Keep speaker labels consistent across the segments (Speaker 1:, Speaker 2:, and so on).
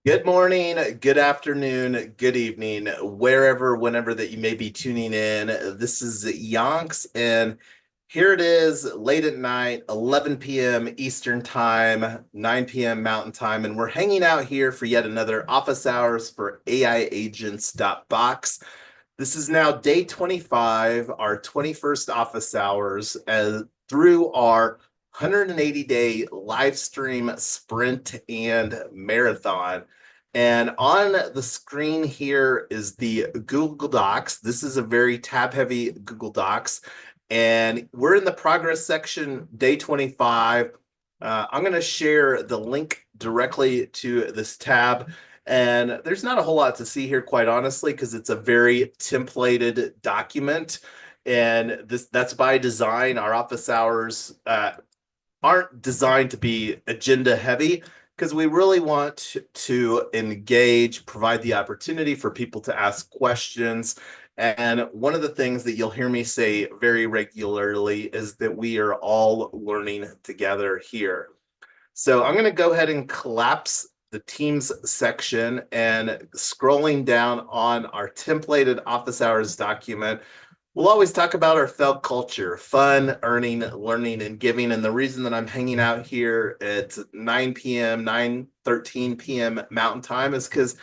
Speaker 1: Good morning, good afternoon, good evening, wherever, whenever that you may be tuning in. This is Yonks, and here it is late at night, 11 p.m. Eastern Time, 9 p.m. Mountain Time, and we're hanging out here for yet another office hours for AI Agents.box. This is now day 25, our 21st office hours as through our 180-day live stream sprint and marathon. And on the screen here is the Google Docs. This is a very tab-heavy Google Docs. And we're in the progress section, day 25. I'm going to share the link directly to this tab. And there's not a whole lot to see here, quite honestly, because it's a very templated document. And that's by design. Our office hours aren't designed to be agenda heavy because we really want to engage, provide the opportunity for people to ask questions. And one of the things that you'll hear me say very regularly is that we are all learning together here. So I'm going to go ahead and collapse the Teams section, and scrolling down on our templated office hours document, we'll always talk about our felt culture, fun, earning, learning, and giving. And the reason that I'm hanging out here at 9 p.m., 9:13 p.m. Mountain Time is because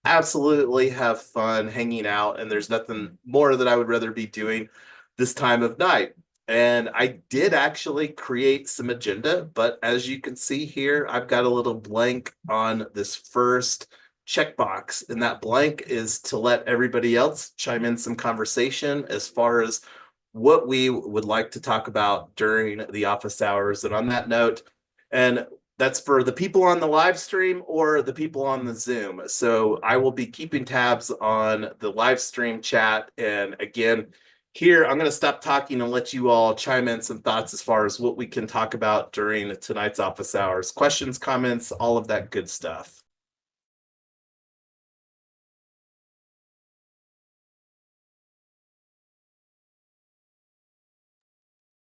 Speaker 1: absolutely have fun hanging out, and there's nothing more that I would rather be doing this time of night. And I did actually create some agenda, but as you can see here, I've got a little blank on this first checkbox, and that blank is to let everybody else chime in some conversation as far as what we would like to talk about during the office hours. And on that note, and that's for the people on the live stream or the people on the Zoom. So I will be keeping tabs on the live stream chat. And again, here, I'm going to stop talking and let you all chime in some thoughts as far as what we can talk about during tonight's office hours. Questions, comments, all of that good stuff.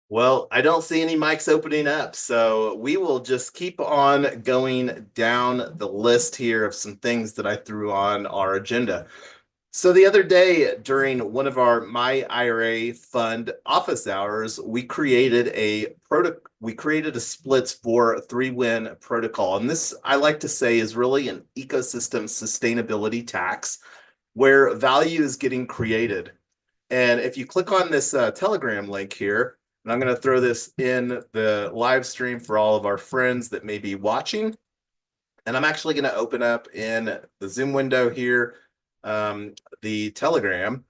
Speaker 1: Well, I don't see any mics opening up, so we will just keep on going down the list here of some things that I threw on our agenda. So the other day during one of our My IRA fund office hours, we created a splits for 3-win protocol. And this I like to say is really an ecosystem sustainability tax where value is getting created. And if you click on this Telegram link here, and I'm going to throw this in the live stream for all of our friends that may be watching. And I'm actually going to open up in the Zoom window here the Telegram.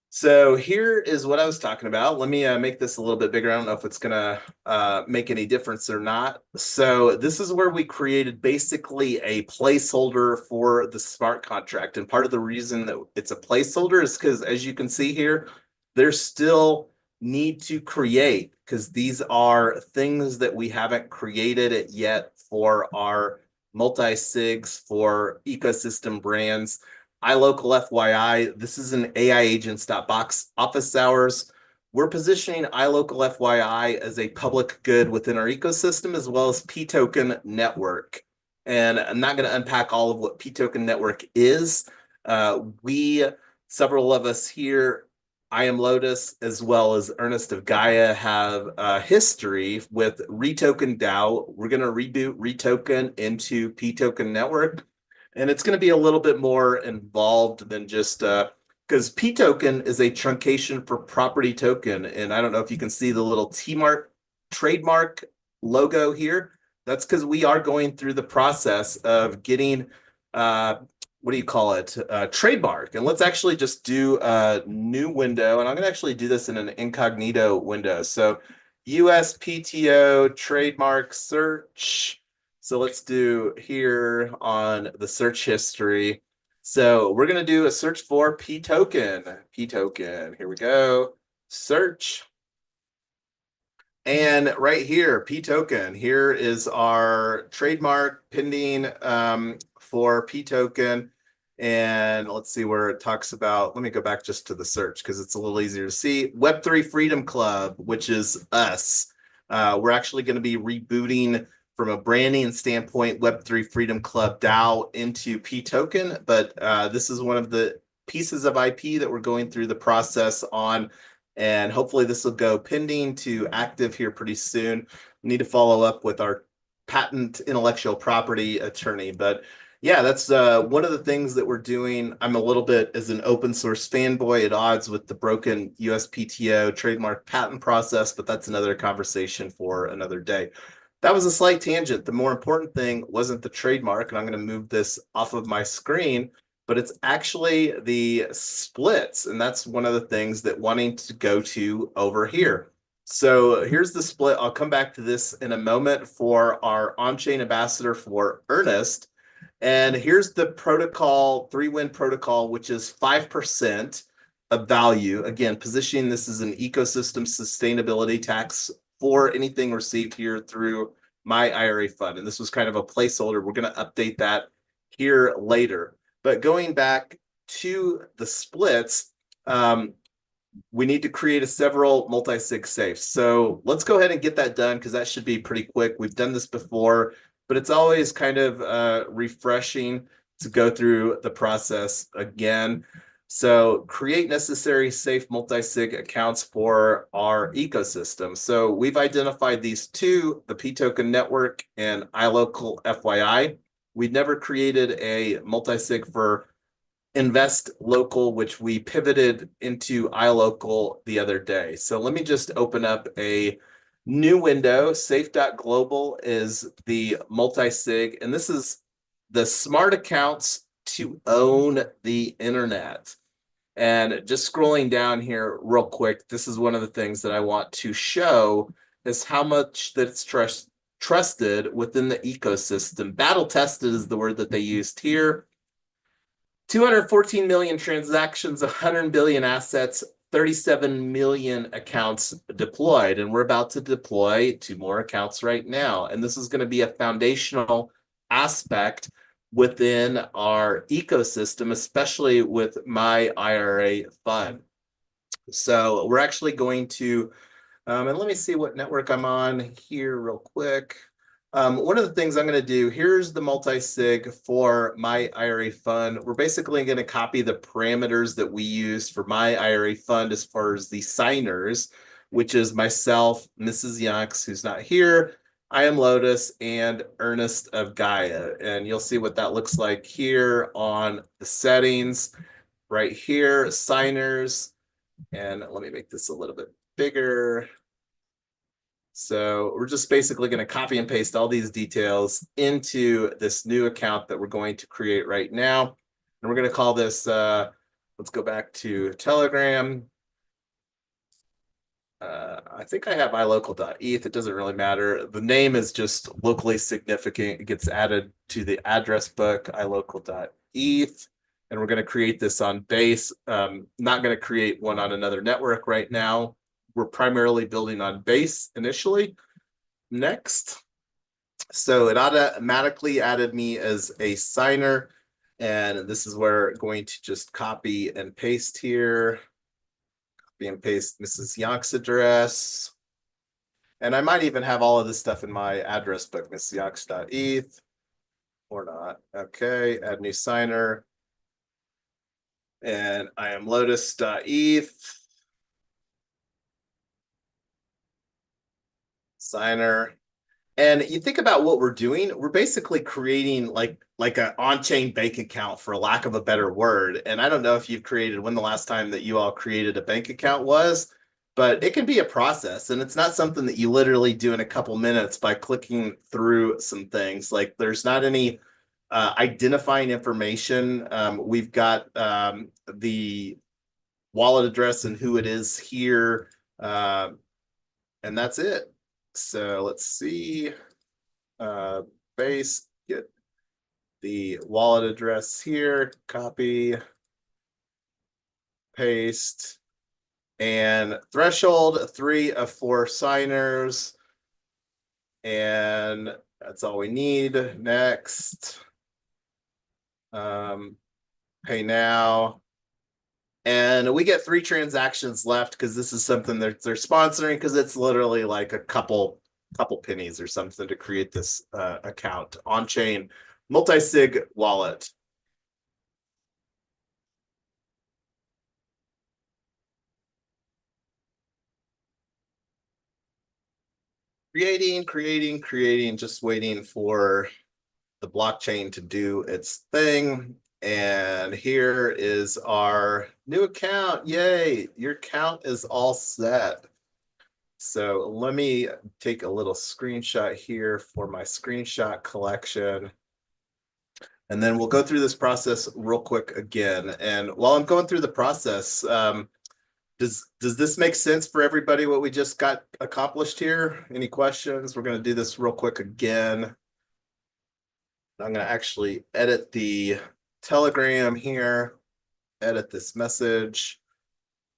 Speaker 1: So here is what I was talking about. Let me make this a little bit bigger. I don't know if it's going to make any difference or not. So this is where we created basically a placeholder for the smart contract. And part of the reason that it's a placeholder is because, as you can see here, there's still need to create because these are things that we haven't created yet for our multi-sigs for ecosystem brands. iLocal FYI, this is an AI Agents.box office hours. We're positioning iLocal FYI as a public good within our ecosystem as well as P-Token Network. And I'm not going to unpack all of what P-Token Network is. Several of us here, I Am Lotus, as well as Ernest of Gaia, have a history with Retoken DAO. We're going to reboot Retoken into P-Token Network. And it's going to be a little bit more involved than just because P-Token is a truncation for property token. And I don't know if you can see the little T-Mark trademark logo here. That's because we are going through the process of getting what do you call it? Trademark. And let's actually just do a new window. And I'm going to actually do this in an incognito window. So USPTO trademark search. So let's do here on the search history. So we're going to do a search for P-Token. P-Token. Here we go. Search. And right here, P-Token. Here is our trademark pending for P-Token. And let's see where it talks about. Let me go back just to the search because it's a little easier to see. Web3 Freedom Club, which is us. We're actually going to be rebooting from a branding standpoint, Web3 Freedom Club DAO into P token, but this is one of the pieces of IP that we're going through the process on, and hopefully this will go pending to active here pretty soon. We need to follow up with our patent intellectual property attorney, but yeah, that's one of the things that we're doing. I'm a little bit as an open source fanboy at odds with the broken USPTO trademark patent process, but that's another conversation for another day. That was a slight tangent. The more important thing wasn't the trademark, and I'm going to move this off of my screen, but it's actually the splits. And that's one of the things that wanting to go to over here. So here's the split. I'll come back to this in a moment for our on-chain ambassador for Earnest. And here's the protocol, 3-win protocol, which is 5% of value. Again, positioning this as an ecosystem sustainability tax for anything received here through my IRA fund. And this was kind of a placeholder. We're going to update that here later. But going back to the splits, we need to create a several multi-sig safes. So let's go ahead and get that done because that should be pretty quick. We've done this before, but it's always kind of refreshing to go through the process again. So create necessary safe multi-sig accounts for our ecosystem. So we've identified these two, the P token network and iLocal FYI. We've never created a multi-sig for Invest Local, which we pivoted into iLocal the other day. So let me just open up a new window. Safe.global is the multi-sig, and this is the smart accounts to own the internet. And just scrolling down here real quick, this is one of the things that I want to show is how much that it's trusted within the ecosystem. Battle tested is the word that they used here. 214 million transactions, 100 billion assets, 37 million accounts deployed. And we're about to deploy 2 more accounts right now. And this is going to be a foundational aspect within our ecosystem, especially with my IRA fund. So we're actually going to, and let me see what network I'm on here real quick. One of the things I'm going to do, here's the multi-sig for my IRA fund. We're basically going to copy the parameters that we use for my IRA fund as far as the signers, which is myself, Mrs. Yonks, who's not here, I am Lotus, and Ernest of Gaia. And you'll see what that looks like here on the settings. Right here, signers. And let me make this a little bit bigger. So we're just basically going to copy and paste all these details into this new account that we're going to create right now. And we're going to call this, let's go back to Telegram. I think I have iLocal.eth. It doesn't really matter. The name is just locally significant. It gets added to the address book, iLocal.eth. And we're going to create this on Base. Not going to create one on another network right now. We're primarily building on Base initially. Next. So it automatically added me as a signer. And this is where I'm going to just copy and paste here. Copy and paste Mrs. Yonk's address. And I might even have all of this stuff in my address book, mrsyonks.eth or not. Okay, add new signer. And I am lotus.eth. Signer. And you think about what we're doing, we're basically creating like an on-chain bank account, for lack of a better word. And I don't know if you've created, when the last time that you all created a bank account was, but it can be a process. And it's not something that you literally do in a couple minutes by clicking through some things. Like there's not any identifying information. We've got the wallet address and who it is here. And that's it. So let's see, Base, get the wallet address here, copy, paste, and threshold 3 of 4 signers. And that's all we need. Next, pay now. And we get 3 transactions left because this is something that they're sponsoring, because it's literally like a couple couple pennies or something to create this account. On-chain multi-sig wallet. Creating, just waiting for the blockchain to do its thing. And here is our new account. Yay, your account is all set. So let me take a little screenshot here for my screenshot collection. And then we'll go through this process real quick again. And while I'm going through the process, does this make sense for everybody what we just got accomplished here? Any questions? We're going to do this real quick again. I'm going to actually edit the Telegram here, edit this message.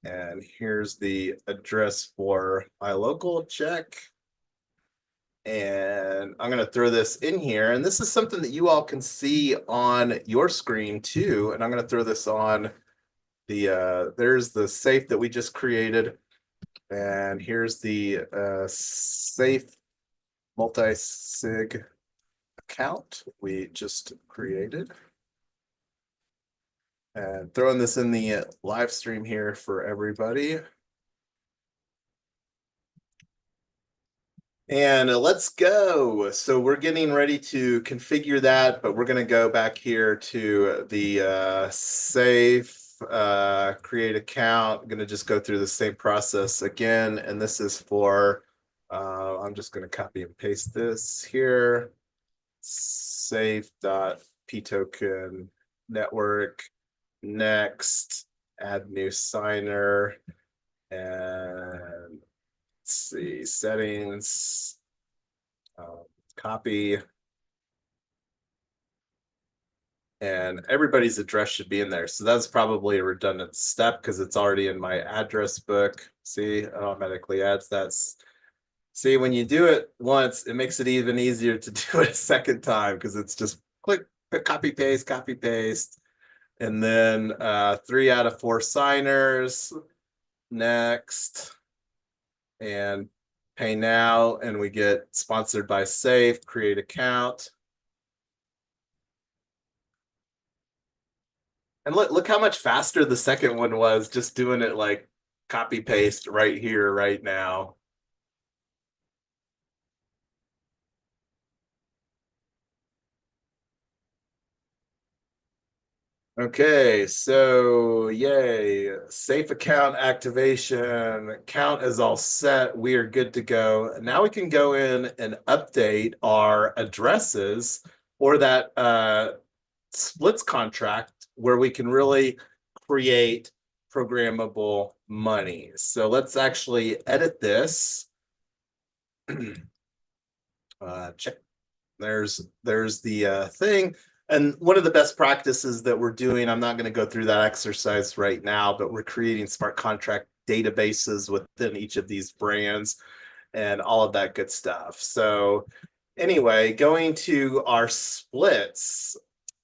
Speaker 1: And here's the address for iLocal, check. And I'm going to throw this in here. And this is something that you all can see on your screen too. And I'm going to throw this on the, there's the safe that we just created. And here's the safe multi-sig account we just created. And throwing this in the live stream here for everybody. And let's go. So we're getting ready to configure that, but we're going to go back here to the safe, create account. I'm going to just go through the same process again. And this is for, I'm just going to copy and paste this here. Safe.ptoken network. Next, add new signer. And let's see, settings, copy. And everybody's address should be in there. So that's probably a redundant step because it's already in my address book. See, it automatically adds that. See, when you do it once, it makes it even easier to do it a second time because it's just click, copy, paste. And then 3 out of 4 signers. Next. And pay now, and we get sponsored by Safe, create account. And look how much faster the second one was, just doing it like copy paste right here, right now. Okay, so yay, safe account activation, account is all set, we are good to go. Now we can go in and update our addresses or that splits contract where we can really create programmable money. So let's actually edit this. Check. There's the thing. And one of the best practices that we're doing, I'm not going to go through that exercise right now, but we're creating smart contract databases within each of these brands and all of that good stuff. So anyway, going to our splits.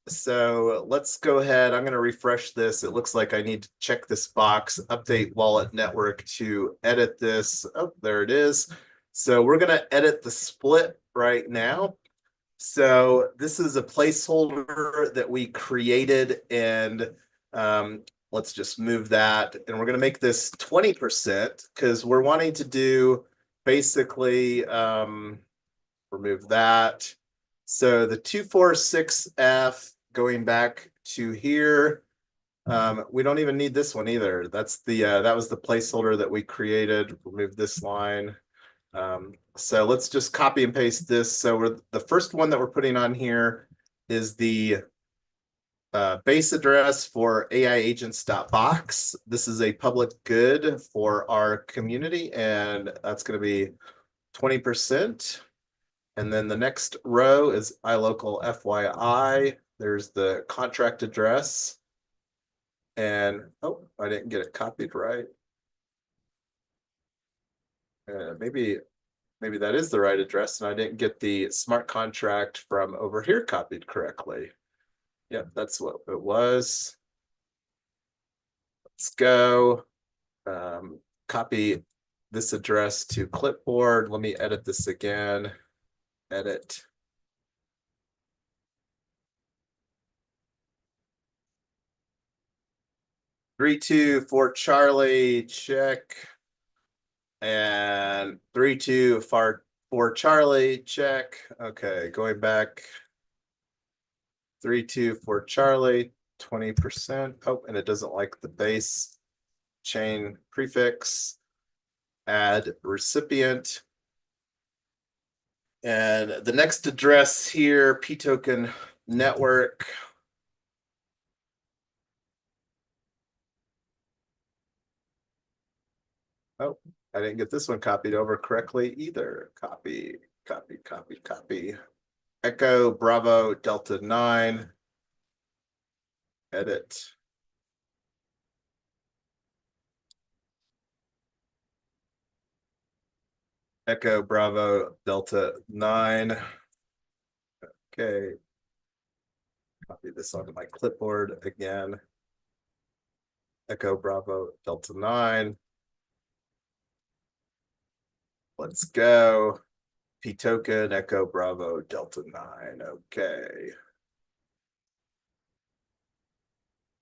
Speaker 1: So let's go ahead. I'm going to refresh this. It looks like I need to check this box, update wallet network to edit this. Oh, there it is. So we're going to edit the split right now. So this is a placeholder that we created, and let's just move that. And we're going to make this 20% because we're wanting to do basically remove that. So the 246F going back to here. We don't even need this one either. That's the that was the placeholder that we created. Remove this line. So let's just copy and paste this. So the first one that we're putting on here is the base address for aiagents.box. This is a public good for our community, and that's going to be 20%. And then the next row is iLocal FYI. There's the contract address. And, oh, I didn't get it copied right. Maybe that is the right address, and I didn't get the smart contract from over here copied correctly. Yep, that's what it was. Let's go. Copy this address to clipboard. Let me edit this again. Edit. Three, two, four, Charlie, check. And 3, 2, four, Charlie, check. Okay, going back. 3, 2, four, Charlie, 20%. Oh, and it doesn't like the base chain prefix. Add recipient. And the next address here, P token network. Oh, I didn't get this one copied over correctly either. Copy, copy, copy, copy. Echo Bravo Delta 9. Edit. Echo Bravo Delta 9. Okay. Copy this onto my clipboard again. Echo Bravo Delta 9. Let's go. P token Echo Bravo Delta 9. Okay.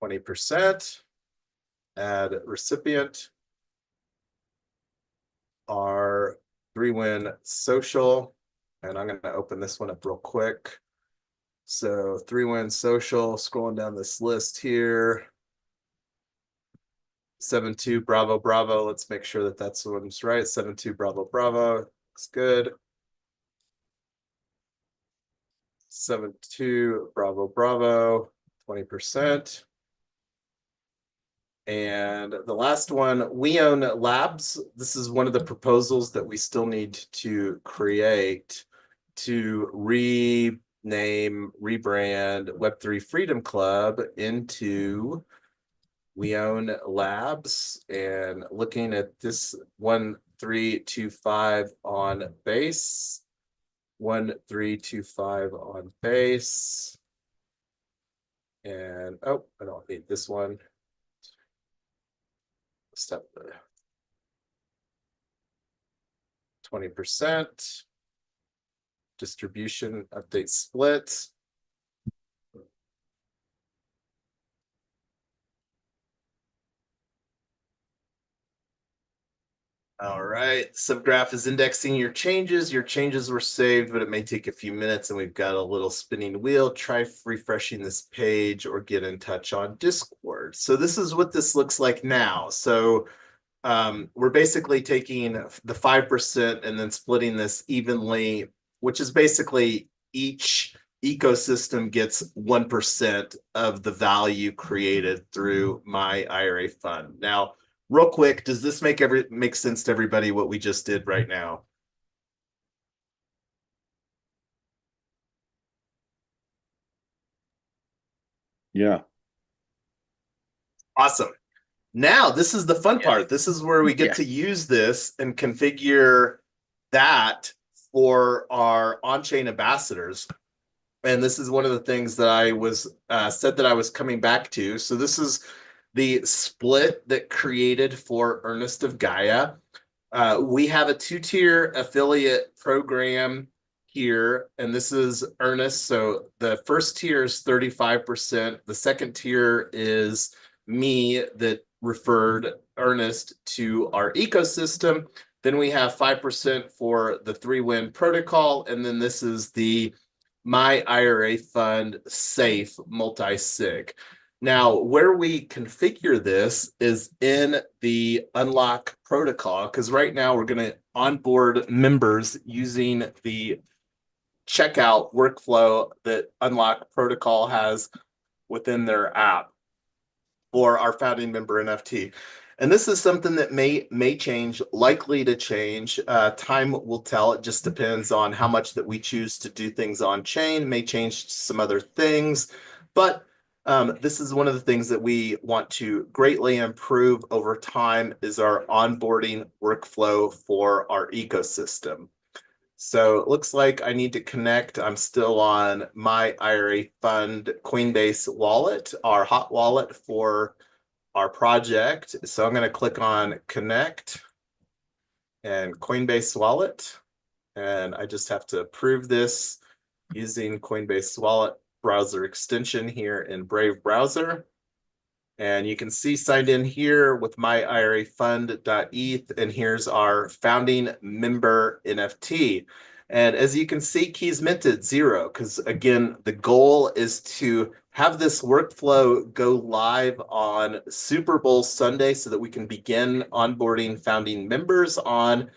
Speaker 1: 20%. Add recipient. Our 3Win social. And I'm going to open this one up real quick. So 3Win social, scrolling down this list here. 7-2 Bravo Bravo. Let's make sure that that's the one's right. 7-2 Bravo Bravo. Looks good. 7-2 Bravo Bravo. 20%. And the last one, We Own Labs. This is one of the proposals that we still need to create to rename, rebrand Web3 Freedom Club into We Own Labs. And looking at this 1325 on base, 1325 on base. And oh, I don't need this one. Step 20%. Distribution update split. All right, subgraph is indexing your changes. Your changes were saved, but it may take a few minutes, and we've got a little spinning wheel. Try refreshing this page or get in touch on Discord. So this is what this looks like now. So we're basically taking the 5% and then splitting this evenly, which is basically each ecosystem gets 1% of the value created through my IRA fund. Now, real quick, does this make sense to everybody what we just did right now?
Speaker 2: Yeah.
Speaker 1: Awesome. Now, this is the fun part. This is where we get to use this and configure that for our on-chain ambassadors. And this is one of the things that I was said that I was coming back to. So this is the split that created for Ernest of Gaia. We have a 2-tier affiliate program here, and this is Ernest. So the first tier is 35%. The second tier is me that referred Ernest to our ecosystem. Then we have 5% for the 3Win protocol, and then this is the My IRA Fund Safe multi-sig. Now, where we configure this is in the unlock protocol, because right now we're going to onboard members using the checkout workflow that unlock protocol has within their app for our founding member NFT. And this is something that may change, likely to change. Time will tell. It just depends on how much that we choose to do things on chain. May change some other things, but this is one of the things that we want to greatly improve over time is our onboarding workflow for our ecosystem. So it looks like I need to connect. I'm still on my IRA fund Coinbase wallet, our hot wallet for our project. So I'm going to click on connect. and Coinbase Wallet. And I just have to approve this using Coinbase Wallet browser extension here in Brave browser. And you can see signed in here with my IRA fund.eth, and here's our founding member NFT. And as you can see, keys minted 0, because again, the goal is to have this workflow go live on Super Bowl Sunday so that we can begin onboarding founding members on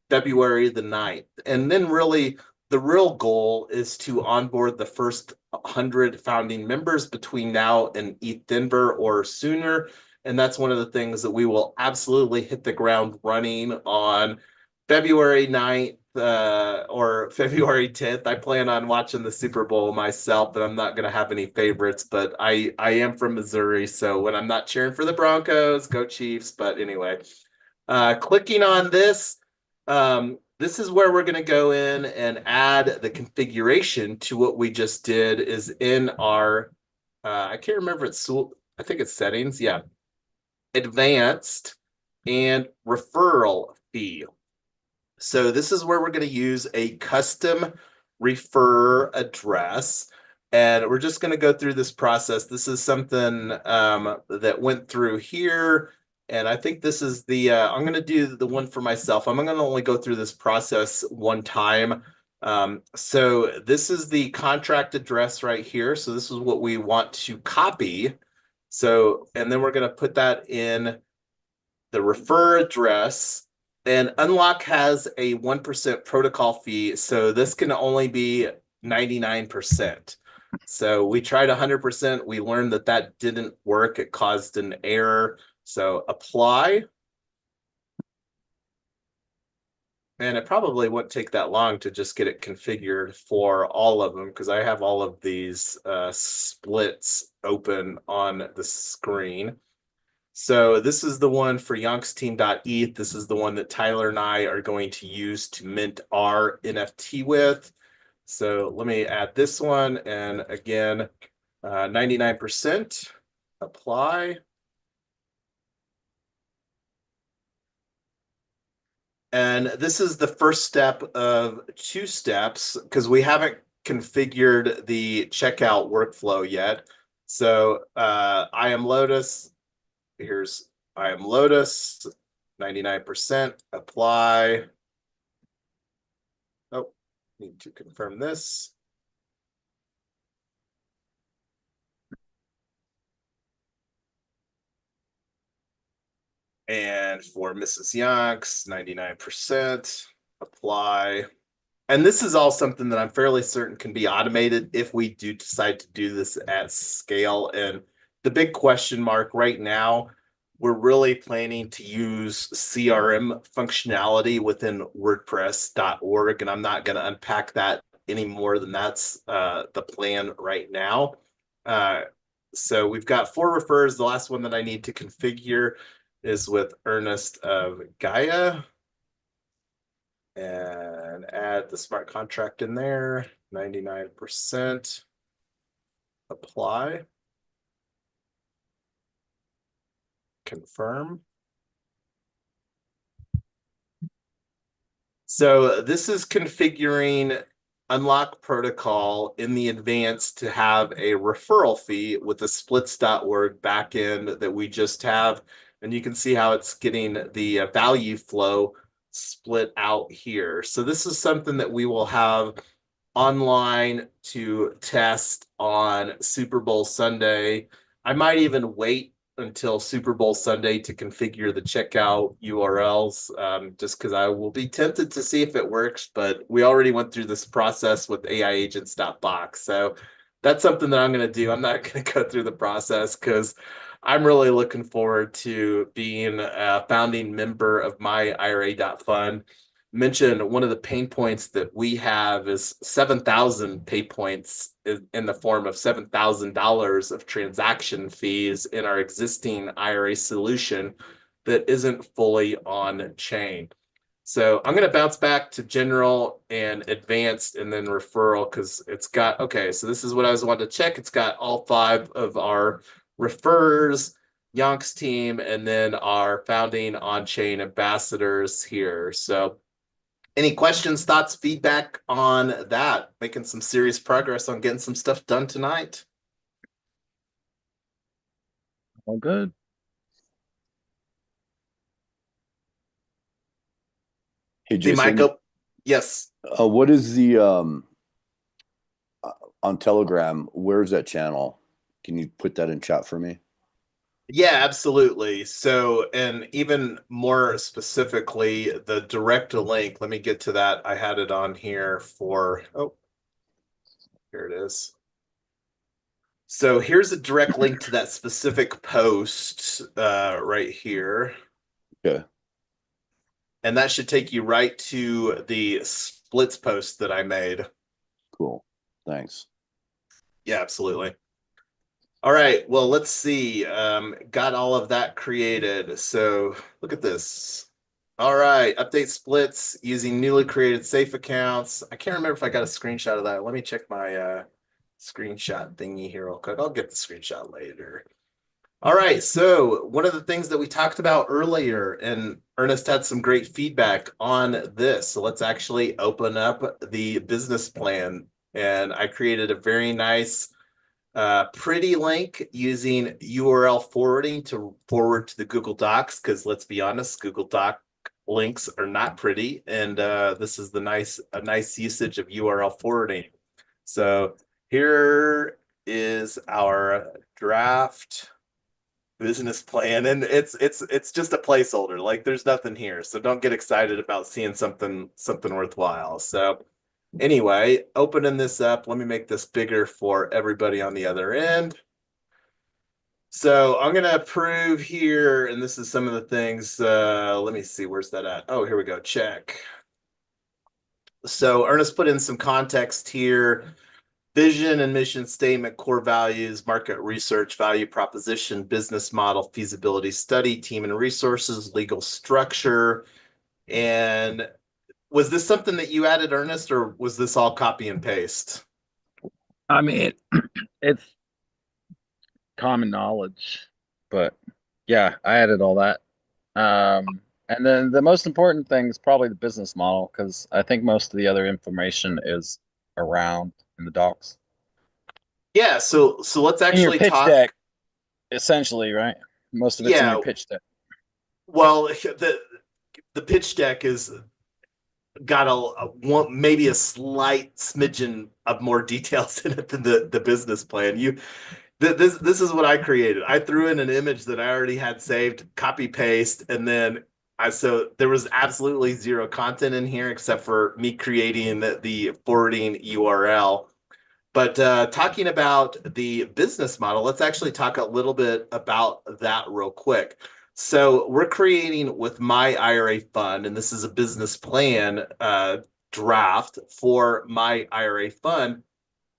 Speaker 1: February the 9th. And then really the real goal is to onboard the first 100 founding members between now and ETH Denver or sooner. And that's one of the things that we will absolutely hit the ground running on February 9th or February 10th. I plan on watching the Super Bowl myself, but I'm not going to have any favorites. But I am from Missouri, so when I'm not cheering for the Broncos, go Chiefs. But anyway, clicking on this, this is where we're going to go in and add the configuration to what we just did is in our, I can't remember, I think it's settings. Yeah. Advanced and referral fee. So this is where we're going to use a custom refer address. And we're just going to go through this process. This is something that went through here. And I think this is the, I'm going to do the one for myself. I'm going to only go through this process one time. So this is the contract address right here. So this is what we want to copy. So, and then we're going to put that in the refer address. And Unlock has a 1% protocol fee. So this can only be 99%. So we tried 100%. We learned that that didn't work. It caused an error. So apply. And it probably won't take that long to just get it configured for all of them because I have all of these splits open on the screen. So this is the one for yonksteam.eth. This is the one that Tyler and I are going to use to mint our NFT with. So let me add this one. And again, 99%, apply. And this is the first step of 2 steps because we haven't configured the checkout workflow yet. So I am Lotus. Here's I am Lotus, 99%, apply. Oh, need to confirm this. And for Mrs. Yonks, 99%, apply. And this is all something that I'm fairly certain can be automated if we do decide to do this at scale. And the big question mark right now, we're really planning to use CRM functionality within WordPress.org. And I'm not going to unpack that any more than that's the plan right now. So we've got 4 refers. The last one that I need to configure is with Ernest of Gaia. And add the smart contract in there, 99%, apply, confirm. So this is configuring Unlock protocol in the advance to have a referral fee with the splits.org backend that we just have. And you can see how it's getting the value flow split out here. So this is something that we will have online to test on Super Bowl Sunday. I might even wait until Super Bowl Sunday to configure the checkout URLs, just because I will be tempted to see if it works, but we already went through this process with AIagents.box. So that's something that I'm going to do. I'm not going to go through the process because I'm really looking forward to being a founding member of my IRA.fund. Mention one of the pain points that we have is 7,000 pay points in the form of $7,000 of transaction fees in our existing IRA solution that isn't fully on chain. So I'm going to bounce back to general and advanced and then referral because it's got, okay, so this is what I was wanting to check. It's got all 5 of our refers. Yonk's team, and then our founding on-chain ambassadors here. So any questions, thoughts, feedback on that? Making some serious progress on getting some stuff done tonight.
Speaker 2: All good.
Speaker 3: Hey
Speaker 1: See,
Speaker 3: Jason,
Speaker 1: Michael. Yes.
Speaker 3: what is the uh, on Telegram? Where's that channel? Can you put that in chat for me?
Speaker 1: Yeah, absolutely. So, and even more specifically, the direct link, let me get to that. I had it on here for, oh, here it is. So here's a direct link to that specific post right here.
Speaker 3: Okay,
Speaker 1: And that should take you right to the splits post that I made.
Speaker 3: cool. Thanks.
Speaker 1: Yeah, absolutely. All right, well, let's see. Got all of that created. So look at this. All right, update splits using newly created safe accounts. I can't remember if I got a screenshot of that. Let me check my screenshot thingy here real quick. I'll get the screenshot later. All right, so one of the things that we talked about earlier, and Ernest had some great feedback on this. So let's actually open up the business plan. And I created a very nice pretty link using URL forwarding to forward to the Google Docs, because let's be honest, Google Doc links are not pretty, and this is a nice usage of URL forwarding. So here is our draft business plan, and it's just a placeholder. Like there's nothing here, so don't get excited about seeing something worthwhile. So anyway, opening this up, let me make this bigger for everybody on the other end. So I'm going to approve here, and this is some of the things. Let me see, where's that at? Oh, here we go. Check. So Ernest put in some context here. Vision and mission statement, core values, market research, value proposition, business model, feasibility study, team and resources, legal structure. And was this something that you added, Ernest, or was this all copy and paste?
Speaker 2: I mean, it's common knowledge, but yeah, I added all that. And then the most important thing is probably the business model because I think most of the other information is around in the docs.
Speaker 1: Yeah, so let's
Speaker 2: In your
Speaker 1: actually
Speaker 2: pitch deck,
Speaker 1: talk.
Speaker 2: essentially, right? Most of it's in your
Speaker 1: Yeah,
Speaker 2: pitch deck.
Speaker 1: well, the pitch deck is got a one maybe a slight smidgen of more details in it than the business plan. This is what I created. I threw in an image that I already had saved, copy paste, and then so there was absolutely zero content in here except for me creating the forwarding URL. But talking about the business model, let's actually talk a little bit about that real quick. So we're creating with my IRA fund, and this is a business plan draft for my IRA fund.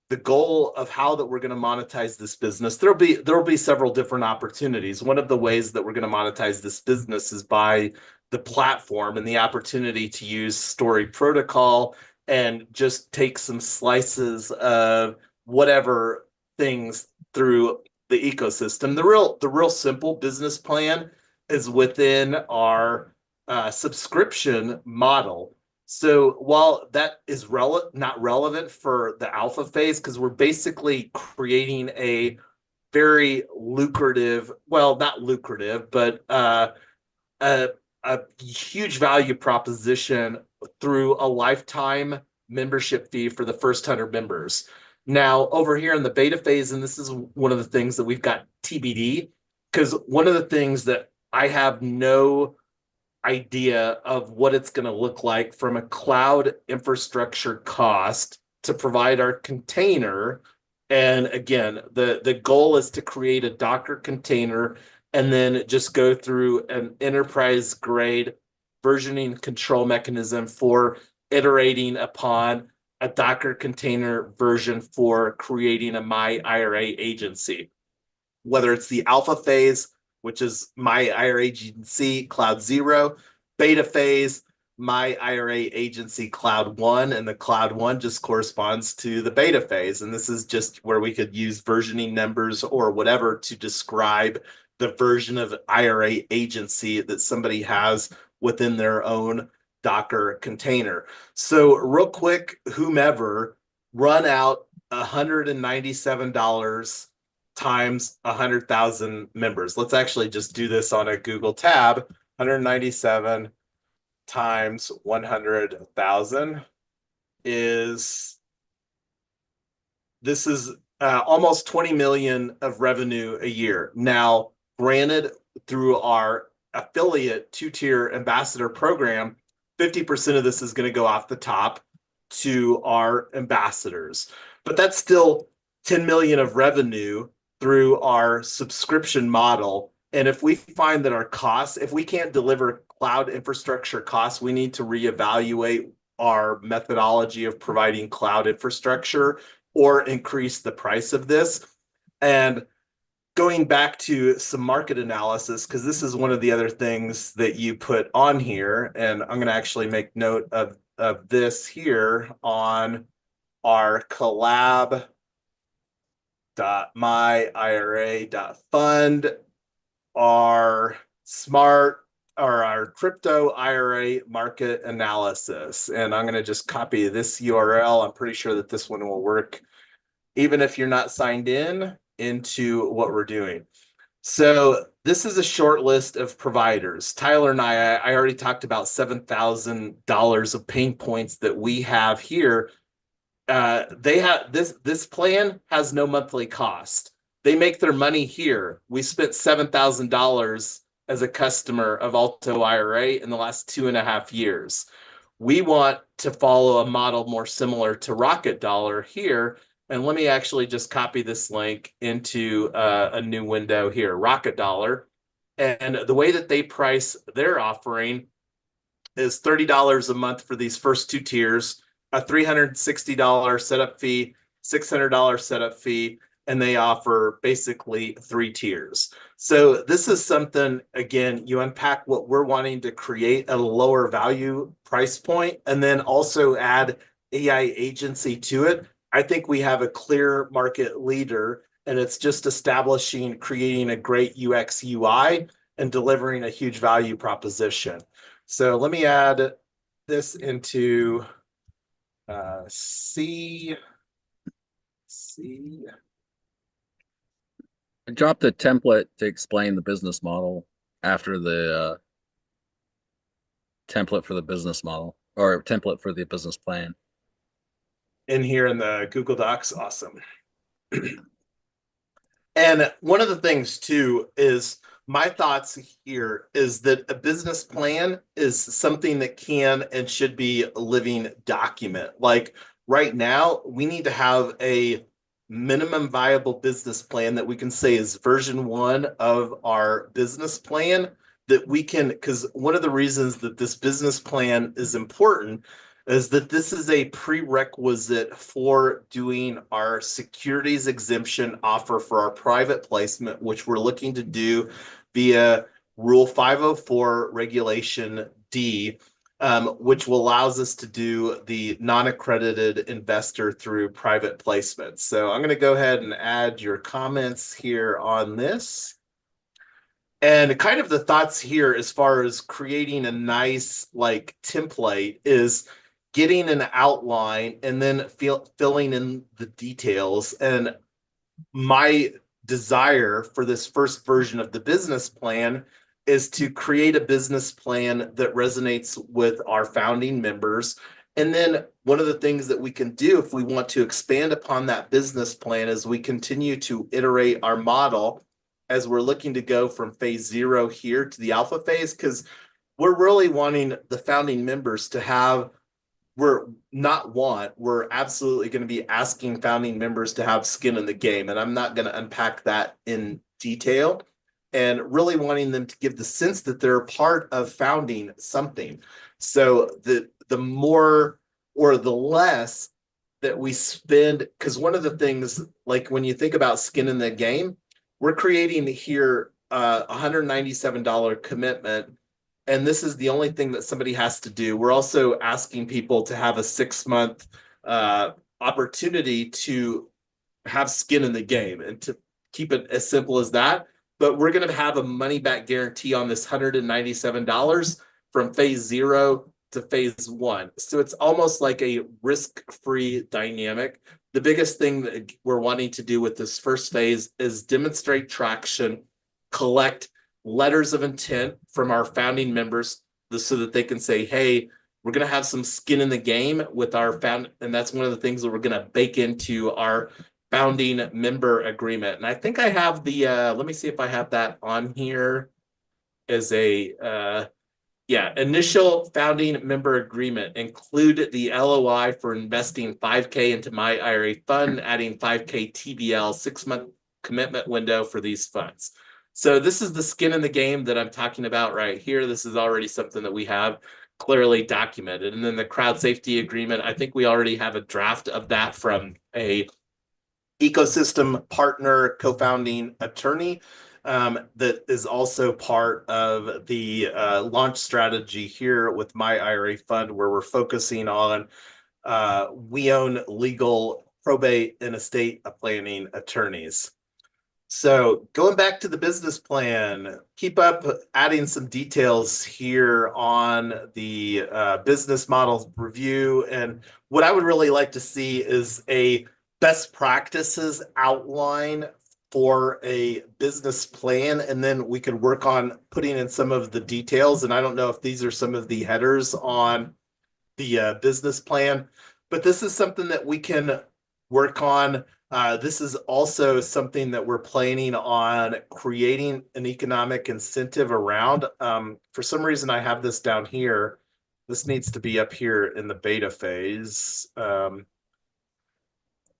Speaker 1: The goal of how that we're going to monetize this business, there'll be several different opportunities. One of the ways that we're going to monetize this business is by the platform and the opportunity to use story protocol and just take some slices of whatever things through the ecosystem. The real simple business plan is within our subscription model. So while that is not relevant for the alpha phase, because we're basically creating a very lucrative, well, not lucrative, but a, a huge value proposition through a lifetime membership fee for the first 100 members. Now, over here in the beta phase, and this is one of the things that we've got TBD, because one of the things that I have no idea of what it's going to look like from a cloud infrastructure cost to provide our container. And again, the goal is to create a Docker container and then just go through an enterprise grade versioning control mechanism for iterating upon a Docker container version for creating a My IRA agency, whether it's the alpha phase, which is My IRA agency cloud 0, beta phase, My IRA agency cloud 1, and the cloud 1 just corresponds to the beta phase. And this is just where we could use versioning numbers or whatever to describe the version of IRA agency that somebody has within their own Docker container. So real quick, whomever, run out $197 times 100,000 members. Let's actually just do this on a Google tab. 197 times 100,000 is, this is almost 20 million of revenue a year. Now, granted, through our affiliate two-tier ambassador program, 50% of this is going to go off the top to our ambassadors, but that's still 10 million of revenue through our subscription model. And if we find that our costs, if we can't deliver cloud infrastructure costs, we need to reevaluate our methodology of providing cloud infrastructure or increase the price of this. And going back to some market analysis, because this is one of the other things that you put on here, and I'm going to actually make note of this here on our collab.myira.fund, our smart or our crypto IRA market analysis. And I'm going to just copy this URL. I'm pretty sure that this one will work even if you're not signed in into what we're doing. So this is a short list of providers. Tyler and I already talked about $7,000 of pain points that we have here. They have this plan has no monthly cost. They make their money here. We spent $7,000 as a customer of Alto IRA in the last 2.5 years. We want to follow a model more similar to Rocket Dollar here. And let me actually just copy this link into a new window here, Rocket Dollar. And the way that they price their offering is $30 a month for these first two tiers, a $360 setup fee, $600 setup fee, and they offer basically 3 tiers. So this is something, again, you unpack what we're wanting to create at a lower value price point, and then also add AI agency to it. I think we have a clear market leader, and it's just establishing, creating a great UX UI and delivering a huge value proposition. So let me add this into C.
Speaker 2: I dropped a template to explain the business model after the template for the business model, or template for the business plan.
Speaker 1: In here in the Google Docs. Awesome. And one of the things too is my thoughts here is that a business plan is something that can and should be a living document. Like right now, we need to have a minimum viable business plan that we can say is version 1 of our business plan, that we can, because one of the reasons that this business plan is important is that this is a prerequisite for doing our securities exemption offer for our private placement, which we're looking to do via Rule 504 Regulation D, which will allows us to do the non-accredited investor through private placement. So I'm going to go ahead and add your comments here on this. And kind of the thoughts here as far as creating a nice like template is getting an outline and then filling in the details. And my desire for this first version of the business plan is to create a business plan that resonates with our founding members. And then one of the things that we can do if we want to expand upon that business plan is we continue to iterate our model as we're looking to go from phase 0 here to the alpha phase, because we're really wanting the founding members to have, we're absolutely going to be asking founding members to have skin in the game. And I'm not going to unpack that in detail, and really wanting them to give the sense that they're a part of founding something. So the more or the less that we spend, because one of the things, like when you think about skin in the game, we're creating here a $197 commitment. And this is the only thing that somebody has to do. We're also asking people to have a 6-month opportunity to have skin in the game. And to keep it as simple as that, but we're going to have a money back guarantee on this $197 from phase 0 to phase 1. So it's almost like a risk-free dynamic. The biggest thing that we're wanting to do with this first phase is demonstrate traction, collect letters of intent from our founding members so that they can say, hey, we're going to have some skin in the game with our found, and that's one of the things that we're going to bake into our founding member agreement. And I think I have the, let me see if I have that on here as a, initial founding member agreement. Include the LOI for investing 5K into my IRA fund, adding 5K TBL 6-month commitment window for these funds. So this is the skin in the game that I'm talking about right here. This is already something that we have clearly documented. And then the crowd safety agreement, I think we already have a draft of that from a ecosystem partner co-founding attorney that is also part of the launch strategy here with my IRA fund, where we're focusing on we own legal, probate, and estate planning attorneys. So going back to the business plan, keep up adding some details here on the business model review. And what I would really like to see is a best practices outline for a business plan, and then we could work on putting in some of the details. And I don't know if these are some of the headers on the business plan, but this is something that we can work on. This is also something that we're planning on creating an economic incentive around. For some reason, I have this down here. This needs to be up here in the beta phase.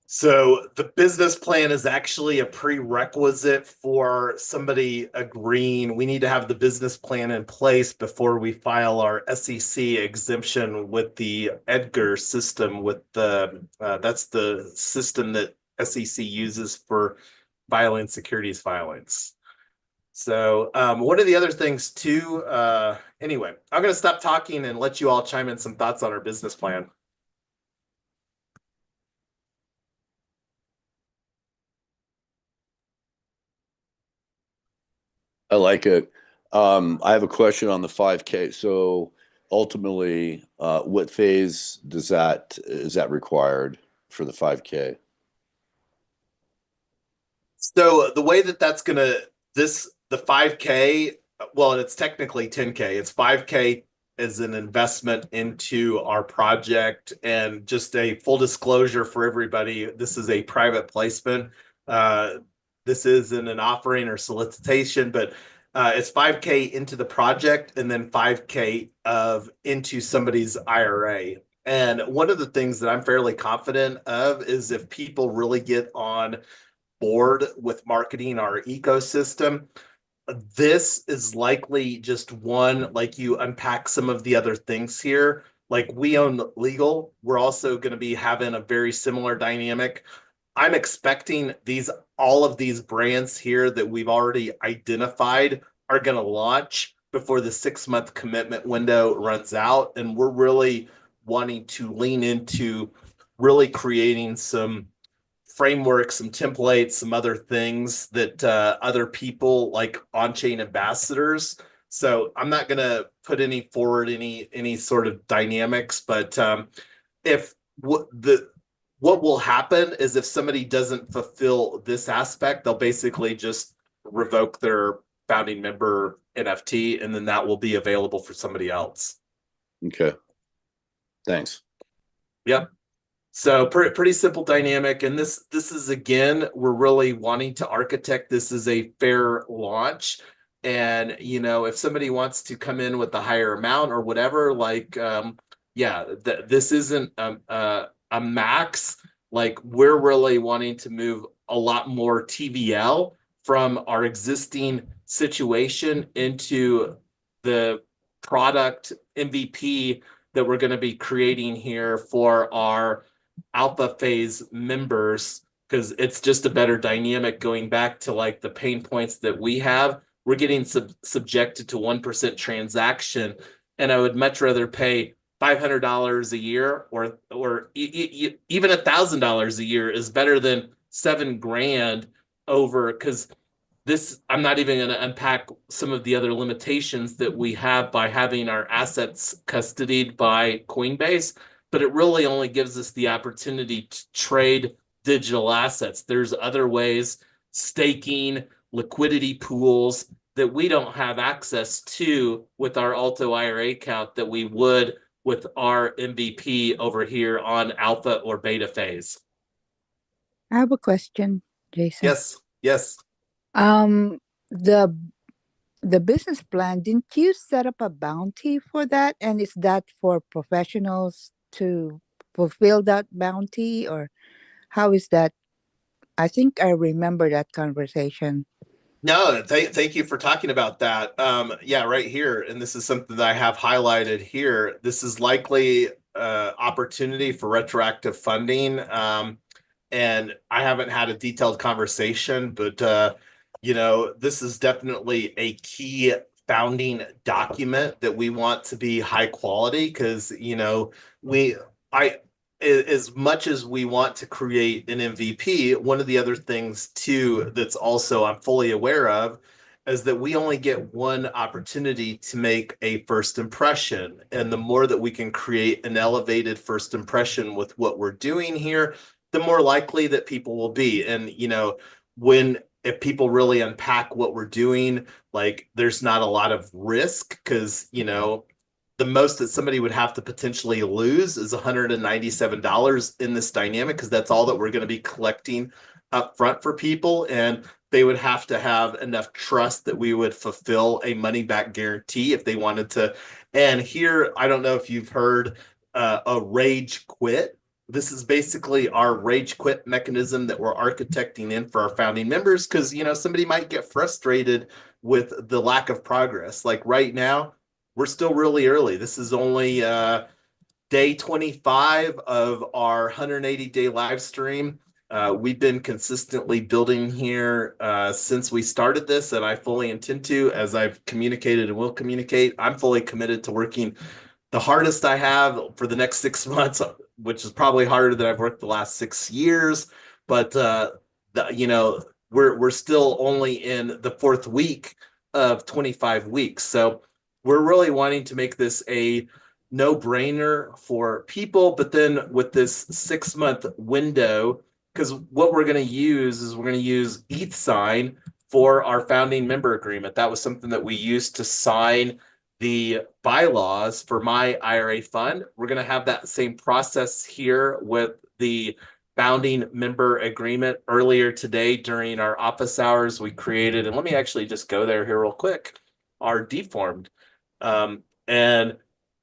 Speaker 1: So the business plan is actually a prerequisite for somebody agreeing. We need to have the business plan in place before we file our SEC exemption with the Edgar system. With the that's the system that SEC uses for filing securities filings. So one of the other things too. Anyway, I'm going to stop talking and let you all chime in some thoughts on our business plan.
Speaker 3: I like it. I have a question on the 5K. So ultimately, what phase is that required for the 5K?
Speaker 1: So the way that that's gonna the 5K, well, it's technically 10K. It's 5K as an investment into our project, and just a full disclosure for everybody, this is a private placement. This isn't an offering or solicitation, but it's 5K into the project and then 5K of into somebody's IRA. And one of the things that I'm fairly confident of is if people really get on board with marketing our ecosystem, this is likely just one, like you unpack some of the other things here. Like we own legal, we're also going to be having a very similar dynamic. I'm expecting all of these brands here that we've already identified are going to launch before the 6-month commitment window runs out. And we're really wanting to lean into really creating some frameworks, some templates, some other things that other people like on-chain ambassadors. So I'm not going to put any sort of dynamics, but if what will happen is if somebody doesn't fulfill this aspect, they'll basically just revoke their founding member NFT, and then that will be available for somebody else.
Speaker 3: Okay. Thanks.
Speaker 1: Yep. So pretty simple dynamic. And this is, again, we're really wanting to architect this as a fair launch. And, if somebody wants to come in with a higher amount or whatever, like, this isn't a max. Like, we're really wanting to move a lot more TVL from our existing situation into the product MVP that we're going to be creating here for our alpha phase members, because it's just a better dynamic. Going back to like the pain points that we have, we're getting subjected to 1% transaction, and I would much rather pay $500 a year or even $1,000 a year is better than $7,000 over, because this, I'm not even going to unpack some of the other limitations that we have by having our assets custodied by Coinbase, but it really only gives us the opportunity to trade digital assets. There's other ways, staking, liquidity pools that we don't have access to with our Alto IRA account that we would with our MVP over here on alpha or beta phase.
Speaker 4: I have a question, Jason.
Speaker 1: Yes, yes.
Speaker 4: Um, the the business plan, didn't you set up a bounty for that? And is that for professionals to fulfill that bounty, or how is that? I think I remember that conversation.
Speaker 1: No, thank you for talking about that. Yeah, right here, and this is something that I have highlighted here. This is likely opportunity for retroactive funding. And I haven't had a detailed conversation, but this is definitely a key founding document that we want to be high quality because we I as much as we want to create an MVP, one of the other things too that's also I'm fully aware of is that we only get one opportunity to make a first impression. And the more that we can create an elevated first impression with what we're doing here, the more likely that people will be. And, when if people really unpack what we're doing, like there's not a lot of risk because, the most that somebody would have to potentially lose is $197 in this dynamic because that's all that we're going to be collecting up front for people. And they would have to have enough trust that we would fulfill a money back guarantee if they wanted to. And here, I don't know if you've heard a rage quit. This is basically our rage quit mechanism that we're architecting in for our founding members because, somebody might get frustrated with the lack of progress. Like right now, we're still really early. This is only day 25 of our 180-day live stream. We've been consistently building here since we started this, and I fully intend to, as I've communicated and will communicate, I'm fully committed to working the hardest I have for the next 6 months, which is probably harder than I've worked the last 6 years. But we're still only in the fourth week of 25 weeks, so we're really wanting to make this a no-brainer for people. But then with this 6-month window, because what we're going to use is we're going to use ETH sign for our founding member agreement. That was something that we used to sign the bylaws for my IRA fund. We're going to have that same process here with the founding member agreement. Earlier today during our office hours, we created, and let me actually just go there here real quick, our deformed. And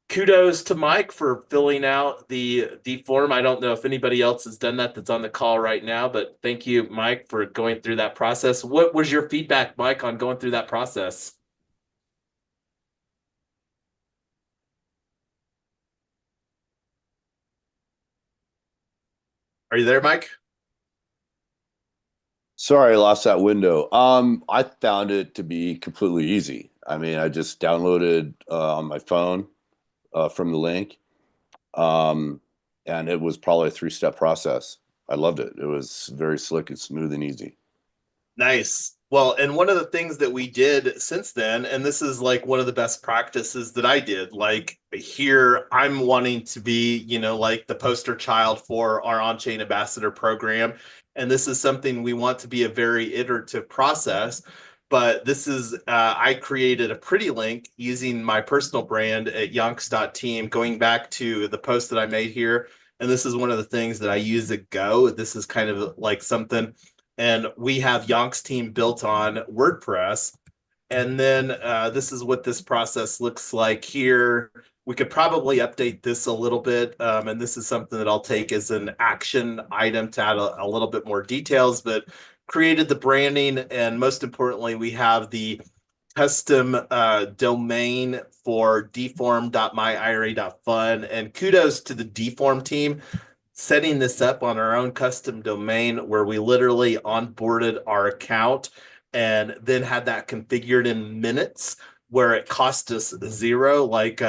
Speaker 1: kudos to Mike for filling out the form. I don't know if anybody else has done that that's on the call right now, but thank you, Mike, for going through that process. What was your feedback, Mike, on going through that process? Are you there, Mike?
Speaker 3: Sorry, I lost that window. I found it to be completely easy. I mean, I just downloaded on my phone from the link, and it was probably a 3-step process. I loved it. It was very slick and smooth and easy.
Speaker 1: Nice. Well, and one of the things that we did since then, and this is like one of the best practices that I did, like here, I'm wanting to be, like the poster child for our on-chain ambassador program. And this is something we want to be a very iterative process. But this is, I created a pretty link using my personal brand at yonks.team, going back to the post that I made here. And this is one of the things that I use at Go. This is kind of like something, and we have Yonk's team built on WordPress. And then this is what this process looks like here. We could probably update this a little bit. And this is something that I'll take as an action item to add a little bit more details, but created the branding. And most importantly, we have the custom domain for deform.myira.fun. And kudos to the deform team setting this up on our own custom domain where we literally onboarded our account and then had that configured in minutes where it cost us zero. Like,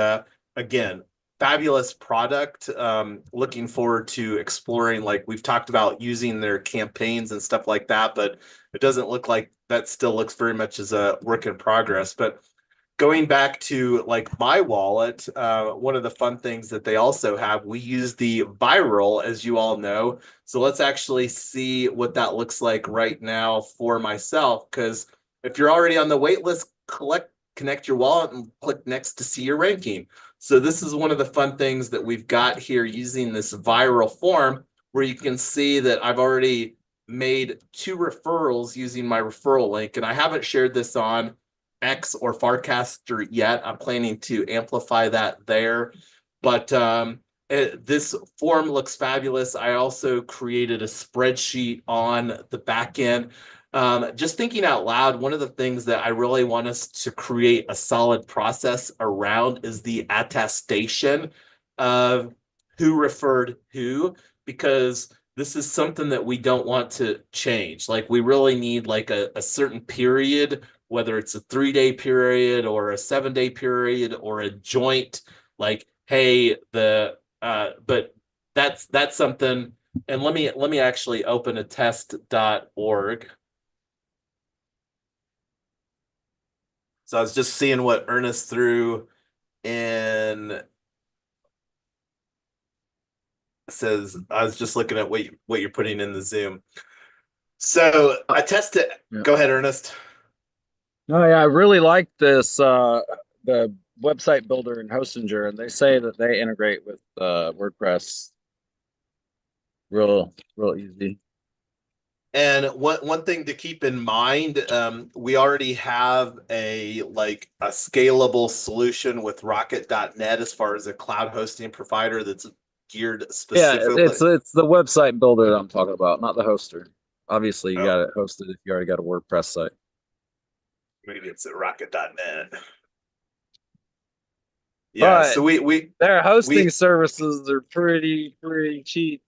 Speaker 1: again, fabulous product. Looking forward to exploring, like we've talked about, using their campaigns and stuff like that, but it doesn't look like that still looks very much as a work in progress. But going back to like my wallet, one of the fun things that they also have, we use the viral, as you all know. So let's actually see what that looks like right now for myself. Because if you're already on the wait list, connect your wallet and click next to see your ranking. So this is one of the fun things that we've got here using this viral form, where you can see that I've already made 2 referrals using my referral link. And I haven't shared this on X or Farcaster yet. I'm planning to amplify that there. But this form looks fabulous. I also created a spreadsheet on the back end. Just thinking out loud, one of the things that I really want us to create a solid process around is the attestation of who referred who, because this is something that we don't want to change. Like, we really need like a certain period, whether it's a 3-day period or a 7-day period or a joint, like, hey, but that's something. And let me actually open a test.org. So I was just seeing what Ernest threw in. Says, I was just looking at what you're putting in the Zoom. So I tested.
Speaker 2: Yeah.
Speaker 1: Go ahead, Ernest.
Speaker 2: No, yeah, I really like this the website builder in Hostinger, and they say that they integrate with WordPress real easy.
Speaker 1: And one thing to keep in mind, we already have a scalable solution with Rocket.net as far as a cloud hosting provider that's geared specifically.
Speaker 2: Yeah, it's the website builder that I'm talking about, not the hoster. Obviously, you got it hosted if you already got a WordPress site.
Speaker 1: Maybe it's at Rocket.net. Yeah,
Speaker 2: But
Speaker 1: so we
Speaker 2: their hosting services are pretty cheap,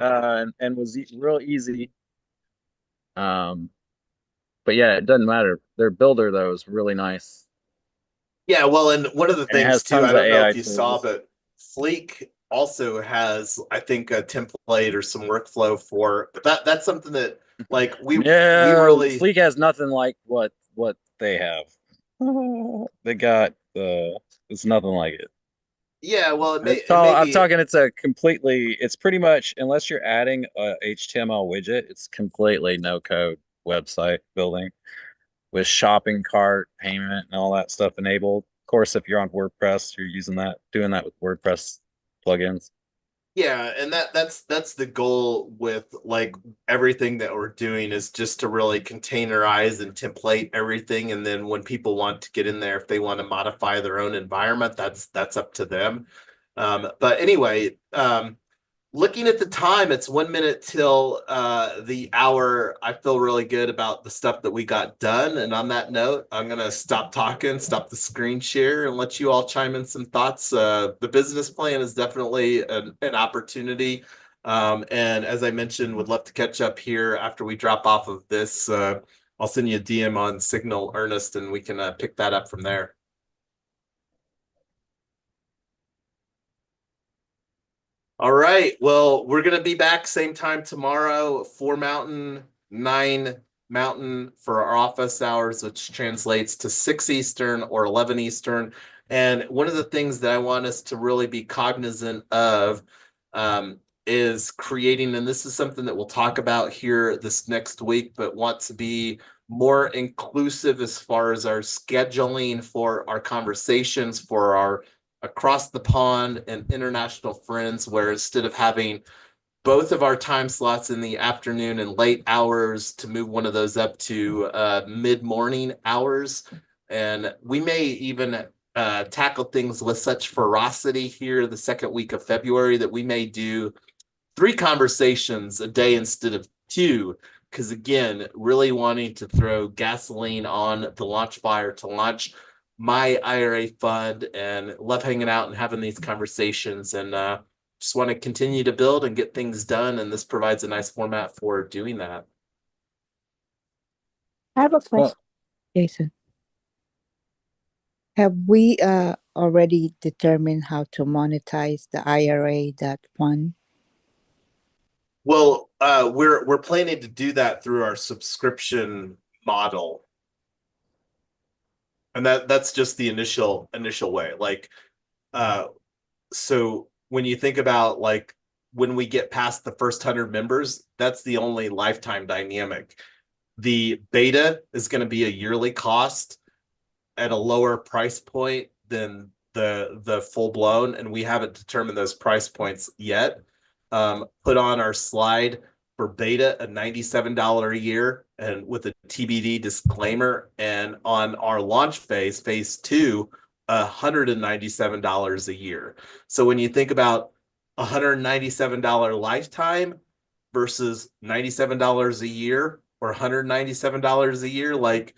Speaker 2: and was real easy. But yeah, it doesn't matter. Their builder though is really nice.
Speaker 1: Yeah, well, and one of the
Speaker 2: And it has
Speaker 1: things too,
Speaker 2: tons
Speaker 1: I
Speaker 2: of
Speaker 1: don't know
Speaker 2: AI
Speaker 1: if you saw,
Speaker 2: tools.
Speaker 1: but Fleek also has, I think, a template or some workflow for, but that's something that like we really,
Speaker 2: Fleek has nothing like what they have. They got it's nothing like it.
Speaker 1: yeah, well,
Speaker 2: I'm talking it's pretty much, unless you're adding a HTML widget, it's completely no code website building with shopping cart payment and all that stuff enabled. Of course, if you're on WordPress, you're doing that with WordPress plugins.
Speaker 1: yeah, and that's the goal with like everything that we're doing, is just to really containerize and template everything, and then when people want to get in there, if they want to modify their own environment, that's up to them. But anyway, looking at the time, it's 1 minute till the hour. I feel really good about the stuff that we got done. And on that note, I'm gonna stop talking, stop the screen share, and let you all chime in some thoughts. The business plan is definitely an opportunity. And as I mentioned, would love to catch up here after we drop off of this. I'll send you a DM on Signal, Ernest, and we can pick that up from there. All right. Well, we're going to be back same time tomorrow, 4 Mountain, 9 Mountain for our office hours, which translates to 6 Eastern or 11 Eastern. And one of the things that I want us to really be cognizant of is creating, and this is something that we'll talk about here this next week, but want to be more inclusive as far as our scheduling for our conversations, for our across the pond and international friends, where instead of having both of our time slots in the afternoon and late hours, to move one of those up to mid-morning hours. And we may even tackle things with such ferocity here the second week of February that we may do 3 conversations a day instead of 2, because again, really wanting to throw gasoline on the launch fire to launch my IRA fund, and love hanging out and having these conversations, and just want to continue to build and get things done. And this provides a nice format for doing that.
Speaker 4: I have a question, Jason. Have we already determined how to monetize the IRA, that fund?
Speaker 1: Well, we're planning to do that through our subscription model, and that's just the initial way. Like, uh, so when you think about like when we get past the first 100 members, that's the only lifetime dynamic. The beta is going to be a yearly cost at a lower price point than the full blown, and we haven't determined those price points yet. Put on our slide for beta a $97 a year, and with a TBD disclaimer, and on our launch phase 2, $197 a year. So when you think about $197 lifetime versus $97 a year or $197 a year, like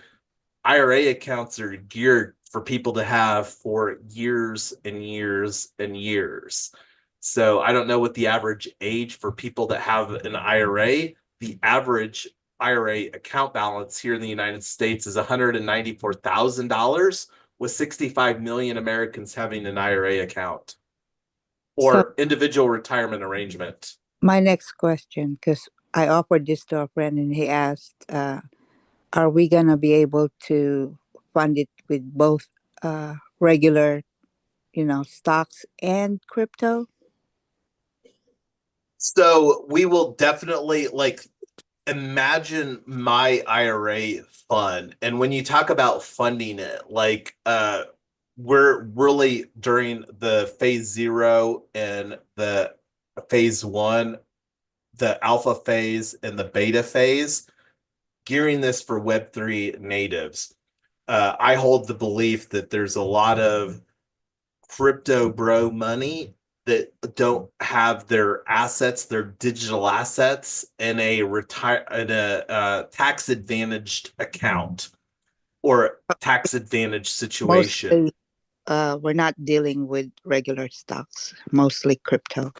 Speaker 1: IRA accounts are geared for people to have for years and years and years. So I don't know what the average age for people that have an IRA. The average IRA account balance here in the United States is $194,000, with 65 million Americans having an IRA account
Speaker 4: So
Speaker 1: or individual retirement arrangement.
Speaker 4: my next question, because I offered this to a friend and he asked, are we gonna be able to fund it with both regular, stocks and crypto?
Speaker 1: So we will definitely like imagine my IRA fund. And when you talk about funding it, like we're really during the phase 0 and the phase 1, the alpha phase and the beta phase, gearing this for Web3 natives. I hold the belief that there's a lot of crypto bro money that don't have their assets, their digital assets, in a tax advantaged account or tax advantaged situation.
Speaker 4: Mostly, we're not dealing with regular stocks, mostly crypto.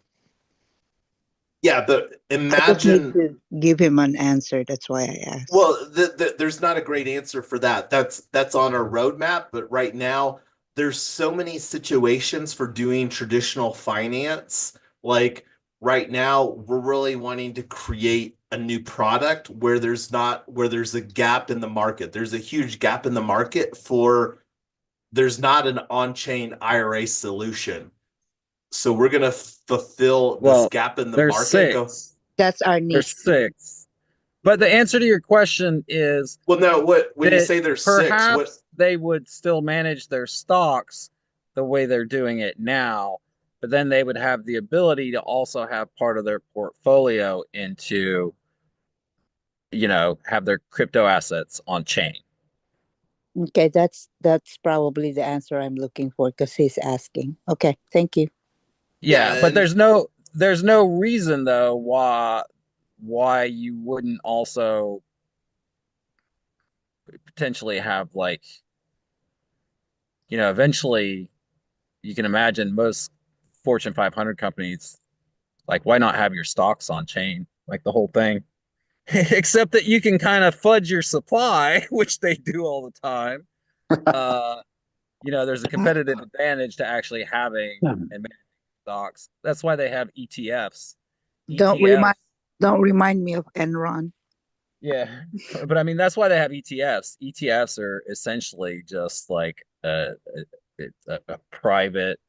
Speaker 1: Yeah, but
Speaker 4: I just need
Speaker 1: imagine.
Speaker 4: to give him an answer. That's why I asked.
Speaker 1: Well, there's not a great answer for that. That's on our roadmap, but right now there's so many situations for doing traditional finance. Like right now, we're really wanting to create a new product where there's a gap in the market. There's a huge gap in the market for there's not an on-chain IRA solution. So we're gonna fulfill this
Speaker 2: Well,
Speaker 1: gap in the
Speaker 2: there's
Speaker 1: market and go.
Speaker 2: six.
Speaker 4: That's our
Speaker 2: There's
Speaker 4: niche.
Speaker 2: six. But the answer to your question is
Speaker 1: Well, no, what when you
Speaker 2: that
Speaker 1: say there's six, what
Speaker 2: perhaps they would still manage their stocks the way they're doing it now, but then they would have the ability to also have part of their portfolio into, have their crypto assets on chain.
Speaker 4: Okay, that's probably the answer I'm looking for because he's asking. Okay, thank you.
Speaker 2: Yeah,
Speaker 1: yeah,
Speaker 2: but
Speaker 1: and
Speaker 2: there's no reason though why you wouldn't also potentially have like, eventually you can imagine most Fortune 500 companies, like, why not have your stocks on chain, like the whole thing? Except that you can kind of fudge your supply, which they do all the time. Uh, there's a competitive advantage to actually having and managing stocks. That's why they have ETFs.
Speaker 4: Don't
Speaker 2: ETFs,
Speaker 4: remind don't remind me of Enron.
Speaker 2: yeah, but I mean that's why they have ETFs. ETFs are essentially just like a private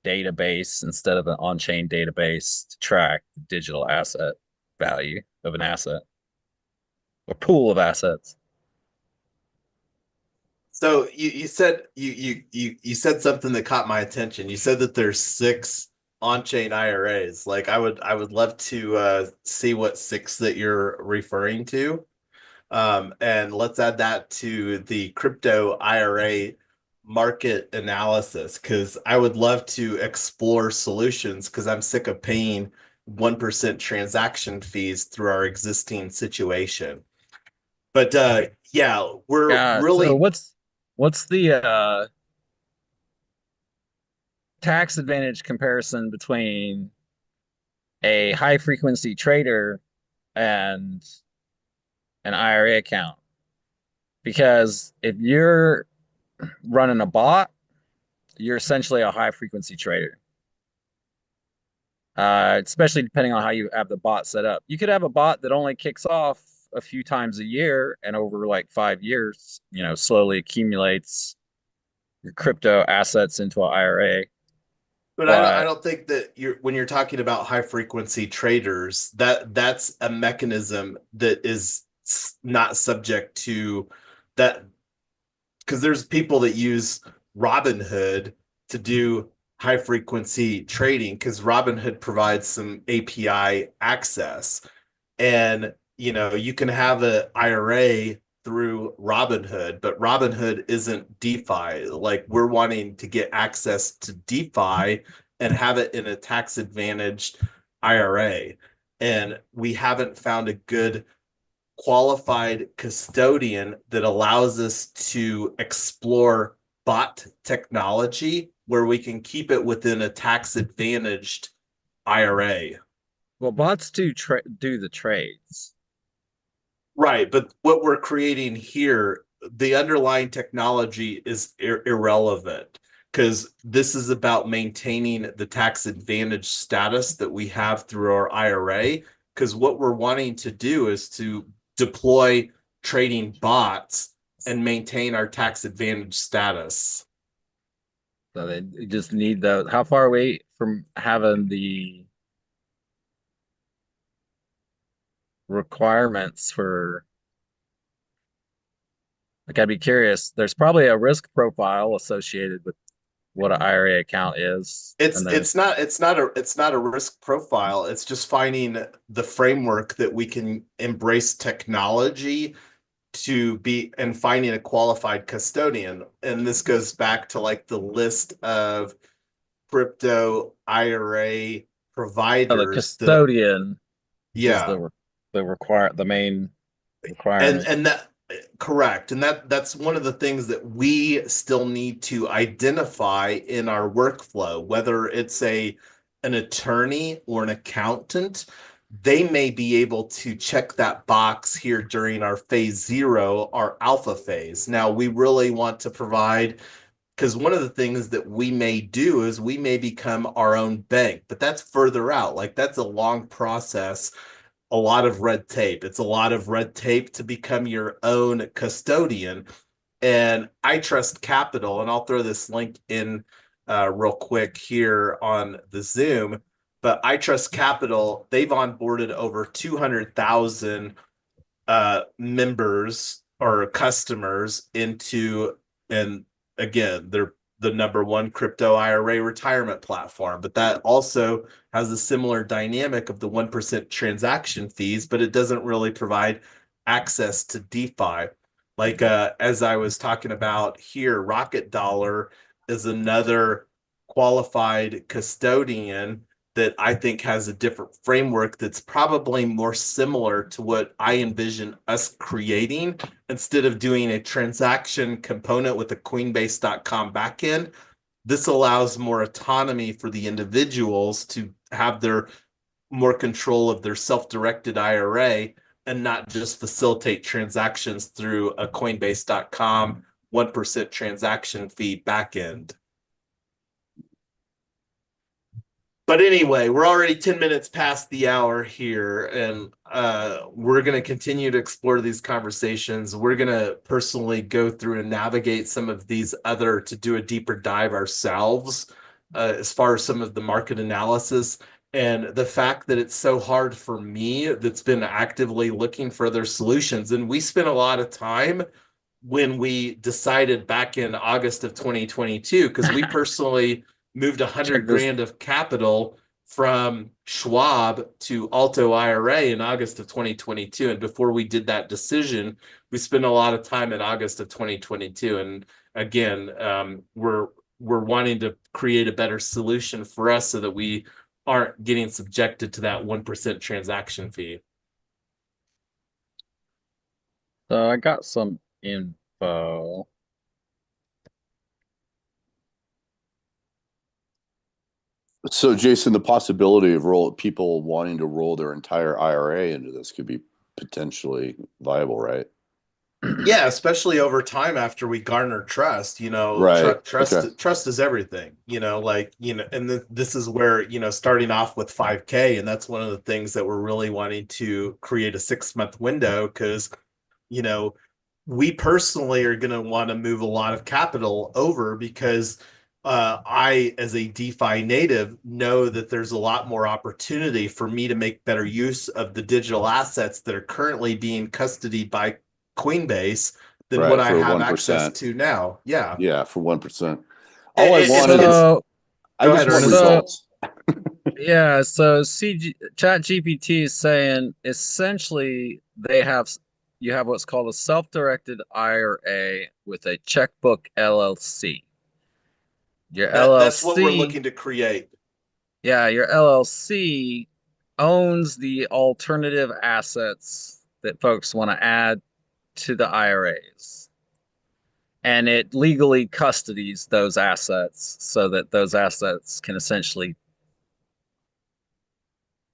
Speaker 2: database instead of an on-chain database to track the digital asset value of an asset or pool of assets.
Speaker 1: so you said something that caught my attention. You said that there's six on-chain IRAs. Like I would love to see what six that you're referring to. And let's add that to the crypto IRA market analysis because I would love to explore solutions because I'm sick of paying 1% transaction fees through our existing situation. But yeah, we're
Speaker 2: Yeah. So
Speaker 1: really
Speaker 2: what's the tax advantage comparison between a high frequency trader and an IRA account? Because if you're running a bot, you're essentially a high frequency trader. Especially depending on how you have the bot set up. You could have a bot that only kicks off a few times a year and over like 5 years, slowly accumulates your crypto assets into an IRA.
Speaker 1: But I
Speaker 2: But
Speaker 1: don't think that when you're talking about high frequency traders, that's a mechanism that is not subject to that, because there's people that use Robinhood to do high frequency trading because Robinhood provides some API access. And you can have an IRA through Robinhood, but Robinhood isn't DeFi. Like, we're wanting to get access to DeFi and have it in a tax advantaged IRA. And we haven't found a good qualified custodian that allows us to explore bot technology where we can keep it within a tax advantaged IRA.
Speaker 2: well, bots do the trades.
Speaker 1: Right, but what we're creating here, the underlying technology is irrelevant, because this is about maintaining the tax advantage status that we have through our IRA. Because what we're wanting to do is to deploy trading bots and maintain our tax advantage status.
Speaker 2: So they just need the, how far away from having the requirements for, like, I'd be curious. There's probably a risk profile associated with what an IRA account is.
Speaker 1: It's
Speaker 2: And there's
Speaker 1: it's not a risk profile. It's just finding the framework that we can embrace technology to be, and finding a qualified custodian. And this goes back to like the list of crypto IRA
Speaker 2: the
Speaker 1: providers that,
Speaker 2: custodian is
Speaker 1: yeah.
Speaker 2: the main
Speaker 1: and
Speaker 2: requirement.
Speaker 1: and that correct, and that's one of the things that we still need to identify in our workflow, whether it's an attorney or an accountant. They may be able to check that box here during our phase 0, our alpha phase. Now we really want to provide, because one of the things that we may do is we may become our own bank, but that's further out. Like, that's a long process, a lot of red tape. It's a lot of red tape to become your own custodian. And I Trust Capital, and I'll throw this link in real quick here on the Zoom. But I Trust Capital, they've onboarded over 200,000 members or customers into, and again, they're the number one crypto IRA retirement platform. But that also has a similar dynamic of the 1% transaction fees, but it doesn't really provide access to DeFi. Like, as I was talking about here, Rocket Dollar is another qualified custodian that I think has a different framework that's probably more similar to what I envision us creating. Instead of doing a transaction component with a Coinbase.com backend, this allows more autonomy for the individuals to have their more control of their self-directed IRA and not just facilitate transactions through a Coinbase.com 1% transaction fee backend. But anyway, we're already 10 minutes past the hour here, and we're going to continue to explore these conversations. We're going to personally go through and navigate some of these to do a deeper dive ourselves, as far as some of the market analysis. And the fact that it's so hard for me, that's been actively looking for other solutions. And we spent a lot of time when we decided back in August of 2022, because we personally moved 100
Speaker 2: Check this.
Speaker 1: grand of capital from Schwab to Alto IRA in August of 2022. And before we did that decision, we spent a lot of time in August of 2022. And again, we're wanting to create a better solution for us so that we aren't getting subjected to that 1% transaction fee.
Speaker 2: So I got some info.
Speaker 3: So, Jason, the possibility of people wanting to roll their entire IRA into this could be potentially viable, right?
Speaker 1: Yeah, especially over time after we garner trust,
Speaker 3: Right. Okay.
Speaker 1: trust is everything, and this is where, starting off with 5K, and that's one of the things that we're really wanting to create a 6 month window because, you know, we personally are going to want to move a lot of capital over because I, as a DeFi native, know that there's a lot more opportunity for me to make better use of the digital assets that are currently being custodied by Coinbase than what
Speaker 3: Right.
Speaker 1: I
Speaker 3: For
Speaker 1: have access
Speaker 3: 1%.
Speaker 1: to now. Yeah.
Speaker 3: Yeah. For 1%. All I
Speaker 1: It's,
Speaker 3: wanted is,
Speaker 2: So,
Speaker 3: I
Speaker 1: go
Speaker 3: just
Speaker 1: ahead,
Speaker 3: want
Speaker 1: Ernest.
Speaker 2: so
Speaker 3: results.
Speaker 2: yeah, so Chat GPT is saying essentially you have what's called a self-directed IRA with a checkbook LLC. Your
Speaker 1: That's what we're
Speaker 2: LLC,
Speaker 1: looking to create.
Speaker 2: yeah, your LLC owns the alternative assets that folks want to add to the IRAs. And it legally custodies those assets so that those assets can essentially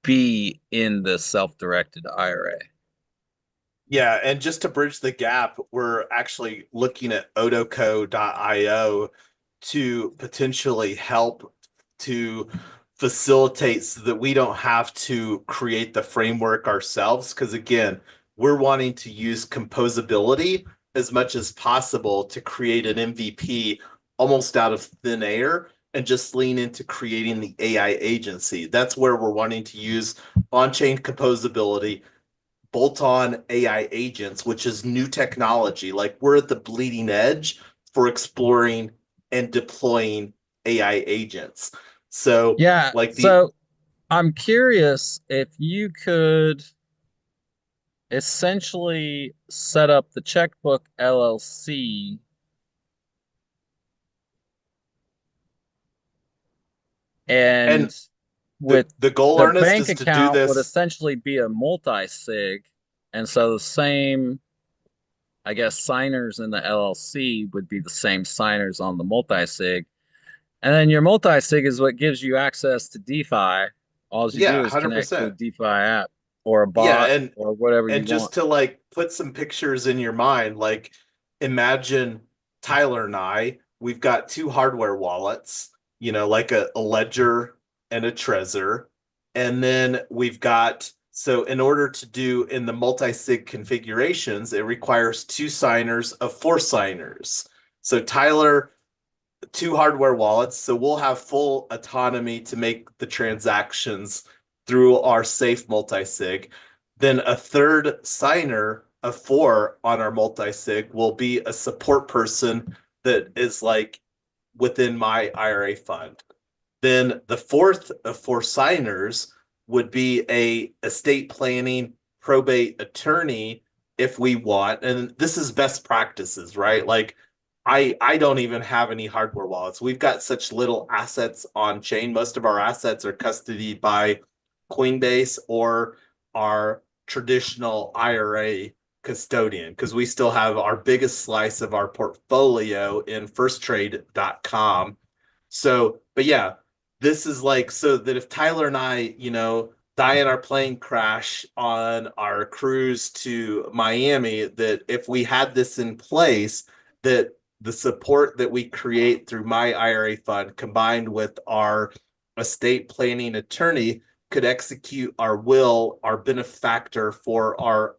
Speaker 2: be in the self-directed IRA.
Speaker 1: Yeah, and just to bridge the gap, we're actually looking at otoco.io to potentially help to facilitate so that we don't have to create the framework ourselves. Because again, we're wanting to use composability as much as possible to create an MVP almost out of thin air and just lean into creating the AI agency. That's where we're wanting to use on-chain composability, bolt-on AI agents, which is new technology. Like we're at the bleeding edge for exploring and deploying AI agents. So,
Speaker 2: Yeah,
Speaker 1: like the
Speaker 2: so I'm curious if you could essentially set up the Checkbook LLC
Speaker 1: and
Speaker 2: and
Speaker 1: the
Speaker 2: with
Speaker 1: the goal,
Speaker 2: the
Speaker 1: Ernest,
Speaker 2: bank
Speaker 1: is to do
Speaker 2: account would
Speaker 1: this.
Speaker 2: essentially be a multi-sig. And so the same, I guess, signers in the LLC would be the same signers on the multi-sig. And then your multi-sig is what gives you access to DeFi. All you
Speaker 1: Yeah,
Speaker 2: do is connect to a
Speaker 1: 100%.
Speaker 2: DeFi app or a
Speaker 1: Yeah,
Speaker 2: bot or whatever you
Speaker 1: and
Speaker 2: want.
Speaker 1: just to like put some pictures in your mind, like imagine Tyler and I, we've got two hardware wallets, like a Ledger and a Trezor. And then we've got, so in order to do in the multi-sig configurations, it requires two signers of four signers. So Tyler, two hardware wallets, so we'll have full autonomy to make the transactions through our safe multi-sig. Then a third signer of four on our multi-sig will be a support person that is like within my IRA fund. Then the fourth of four signers would be a estate planning probate attorney if we want. And this is best practices, right? Like I don't even have any hardware wallets. We've got such little assets on chain. Most of our assets are custodied by Coinbase or our traditional IRA custodian because we still have our biggest slice of our portfolio in firsttrade.com. So, but yeah, this is like so that if Tyler and I, die in our plane crash on our cruise to Miami, that if we had this in place, that the support that we create through my IRA fund combined with our estate planning attorney could execute our will, our benefactor for our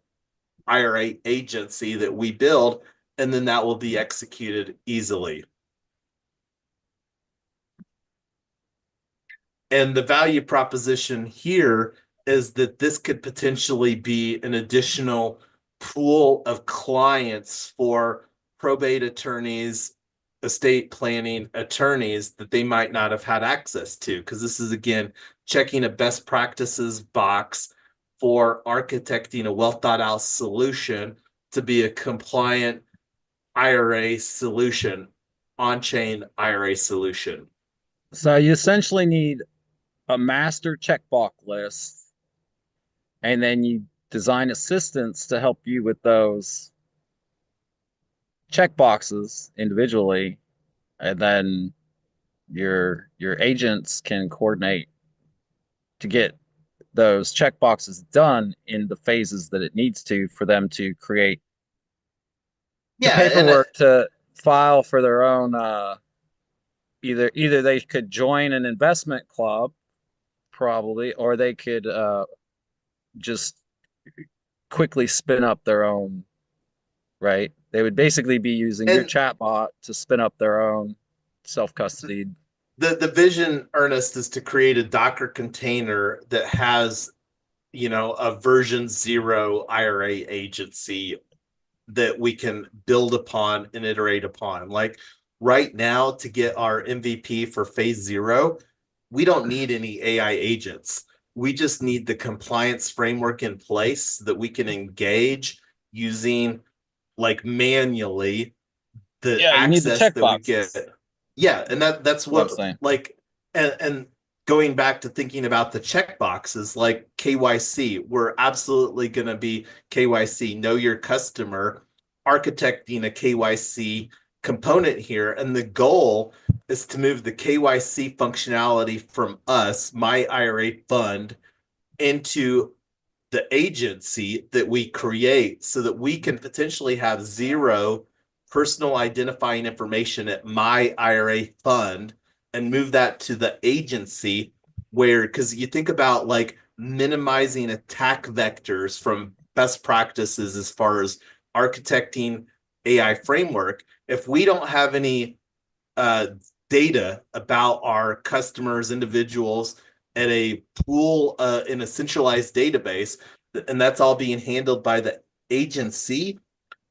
Speaker 1: IRA agency that we build, and then that will be executed easily. And the value proposition here is that this could potentially be an additional pool of clients for probate attorneys, estate planning attorneys that they might not have had access to. Because this is, again, checking a best practices box for architecting a well thought out solution to be a compliant IRA solution, on chain IRA solution.
Speaker 2: So you essentially need a master checkbox list, and then you design assistants to help you with those checkboxes individually, and then your agents can coordinate to get those checkboxes done in the phases that it needs to for them to create the
Speaker 1: Yeah, and
Speaker 2: paperwork to file for their own either they could join an investment club probably, or they could just quickly spin up their own, right? They would basically be using your
Speaker 1: and
Speaker 2: chat bot to spin up their own self-custodied.
Speaker 1: the vision, Ernest, is to create a Docker container that has, you know, a version 0 IRA agency that we can build upon and iterate upon. Like right now, to get our MVP for phase 0, we don't need any AI agents. We just need the compliance framework in place that we can engage using, like, manually, the
Speaker 2: Yeah, you need the
Speaker 1: access
Speaker 2: check
Speaker 1: that we get.
Speaker 2: boxes.
Speaker 1: Yeah, and that's
Speaker 2: What I'm
Speaker 1: what,
Speaker 2: saying.
Speaker 1: like, and going back to thinking about the check boxes, like KYC, we're absolutely going to be KYC, know your customer, architecting a KYC component here. And the goal is to move the KYC functionality from us, my IRA fund, into the agency that we create so that we can potentially have 0 personal identifying information at my IRA fund and move that to the agency where, because you think about like minimizing attack vectors from best practices as far as architecting AI framework. If we don't have any uh, data about our customers, individuals, at a pool in a centralized database, and that's all being handled by the agency,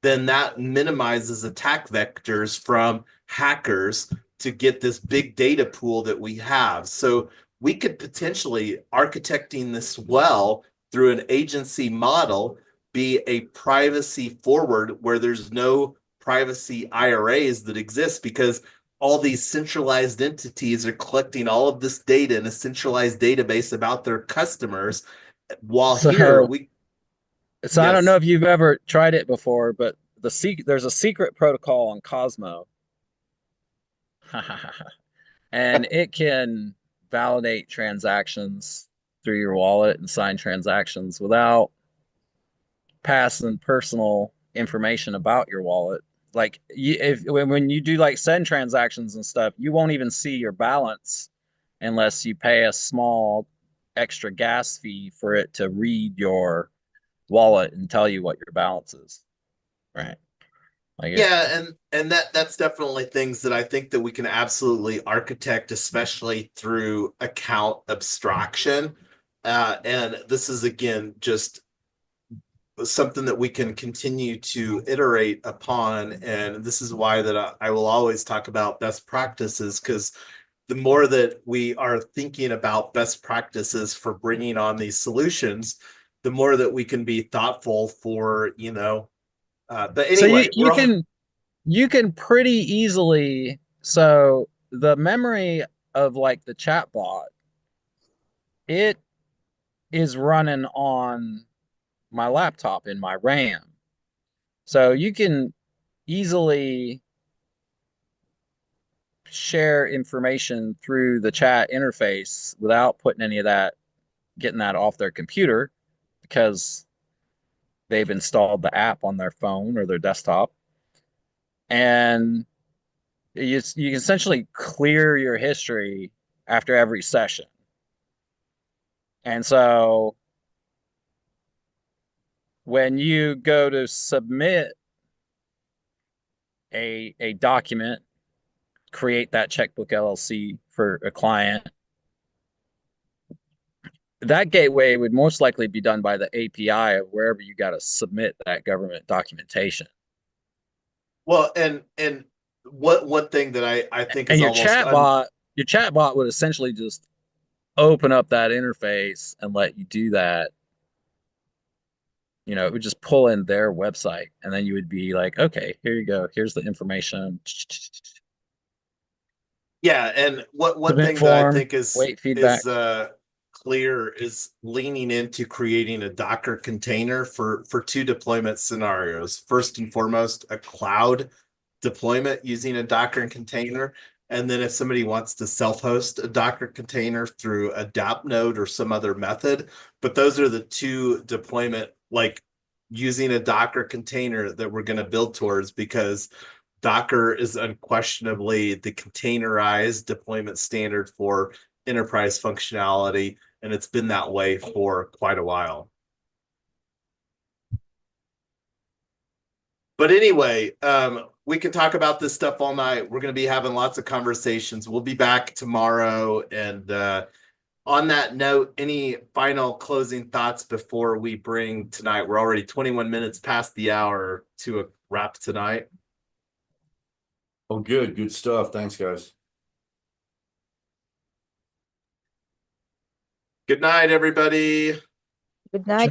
Speaker 1: then that minimizes attack vectors from hackers to get this big data pool that we have. So we could potentially, architecting this well through an agency model, be a privacy forward where there's no privacy IRAs that exist because all these centralized entities are collecting all of this data in a centralized database about their customers. While here,
Speaker 2: So,
Speaker 1: we,
Speaker 2: so I don't know
Speaker 1: yes.
Speaker 2: if you've ever tried it before, but there's a secret protocol on Cosmo, and it can validate transactions through your wallet and sign transactions without passing personal information about your wallet. Like if when you do like send transactions and stuff, you won't even see your balance unless you pay a small extra gas fee for it to read your wallet and tell you what your balance is. Right. Like it.
Speaker 1: Yeah, and that's definitely things that I think that we can absolutely architect, especially through account abstraction. And this is again just something that we can continue to iterate upon. And this is why that I will always talk about best practices, because the more that we are thinking about best practices for bringing on these solutions, the more that we can be thoughtful for, you know. But
Speaker 2: So
Speaker 1: anyway, we're all,
Speaker 2: you can pretty easily, so the memory of like the chat bot, it is running on my laptop in my RAM. So you can easily share information through the chat interface without putting any of that, getting that off their computer because they've installed the app on their phone or their desktop. And you can essentially clear your history after every session. And so when you go to submit a document, create that checkbook LLC for a client, that gateway would most likely be done by the API of wherever you got to submit that government documentation.
Speaker 1: well, and what one thing that I think
Speaker 2: And
Speaker 1: is almost
Speaker 2: your chatbot would essentially just open up that interface and let you do that. You know, it would just pull in their website, and then you would be like, okay, here you go. Here's the information.
Speaker 1: yeah, and what one
Speaker 2: Submit
Speaker 1: thing that I
Speaker 2: form,
Speaker 1: think is
Speaker 2: wait feedback.
Speaker 1: clear is leaning into creating a Docker container for two deployment scenarios. First and foremost, a cloud deployment using a Docker container. And then if somebody wants to self-host a Docker container through a DApp node or some other method, but those are the two deployment like using a Docker container that we're going to build towards, because Docker is unquestionably the containerized deployment standard for enterprise functionality, and it's been that way for quite a while. But anyway, we can talk about this stuff all night. We're going to be having lots of conversations. We'll be back tomorrow. And on that note, any final closing thoughts before we bring tonight? We're already 21 minutes past the hour to a wrap tonight.
Speaker 3: Oh, good stuff. Thanks, guys.
Speaker 1: Good night, everybody.
Speaker 4: Good night.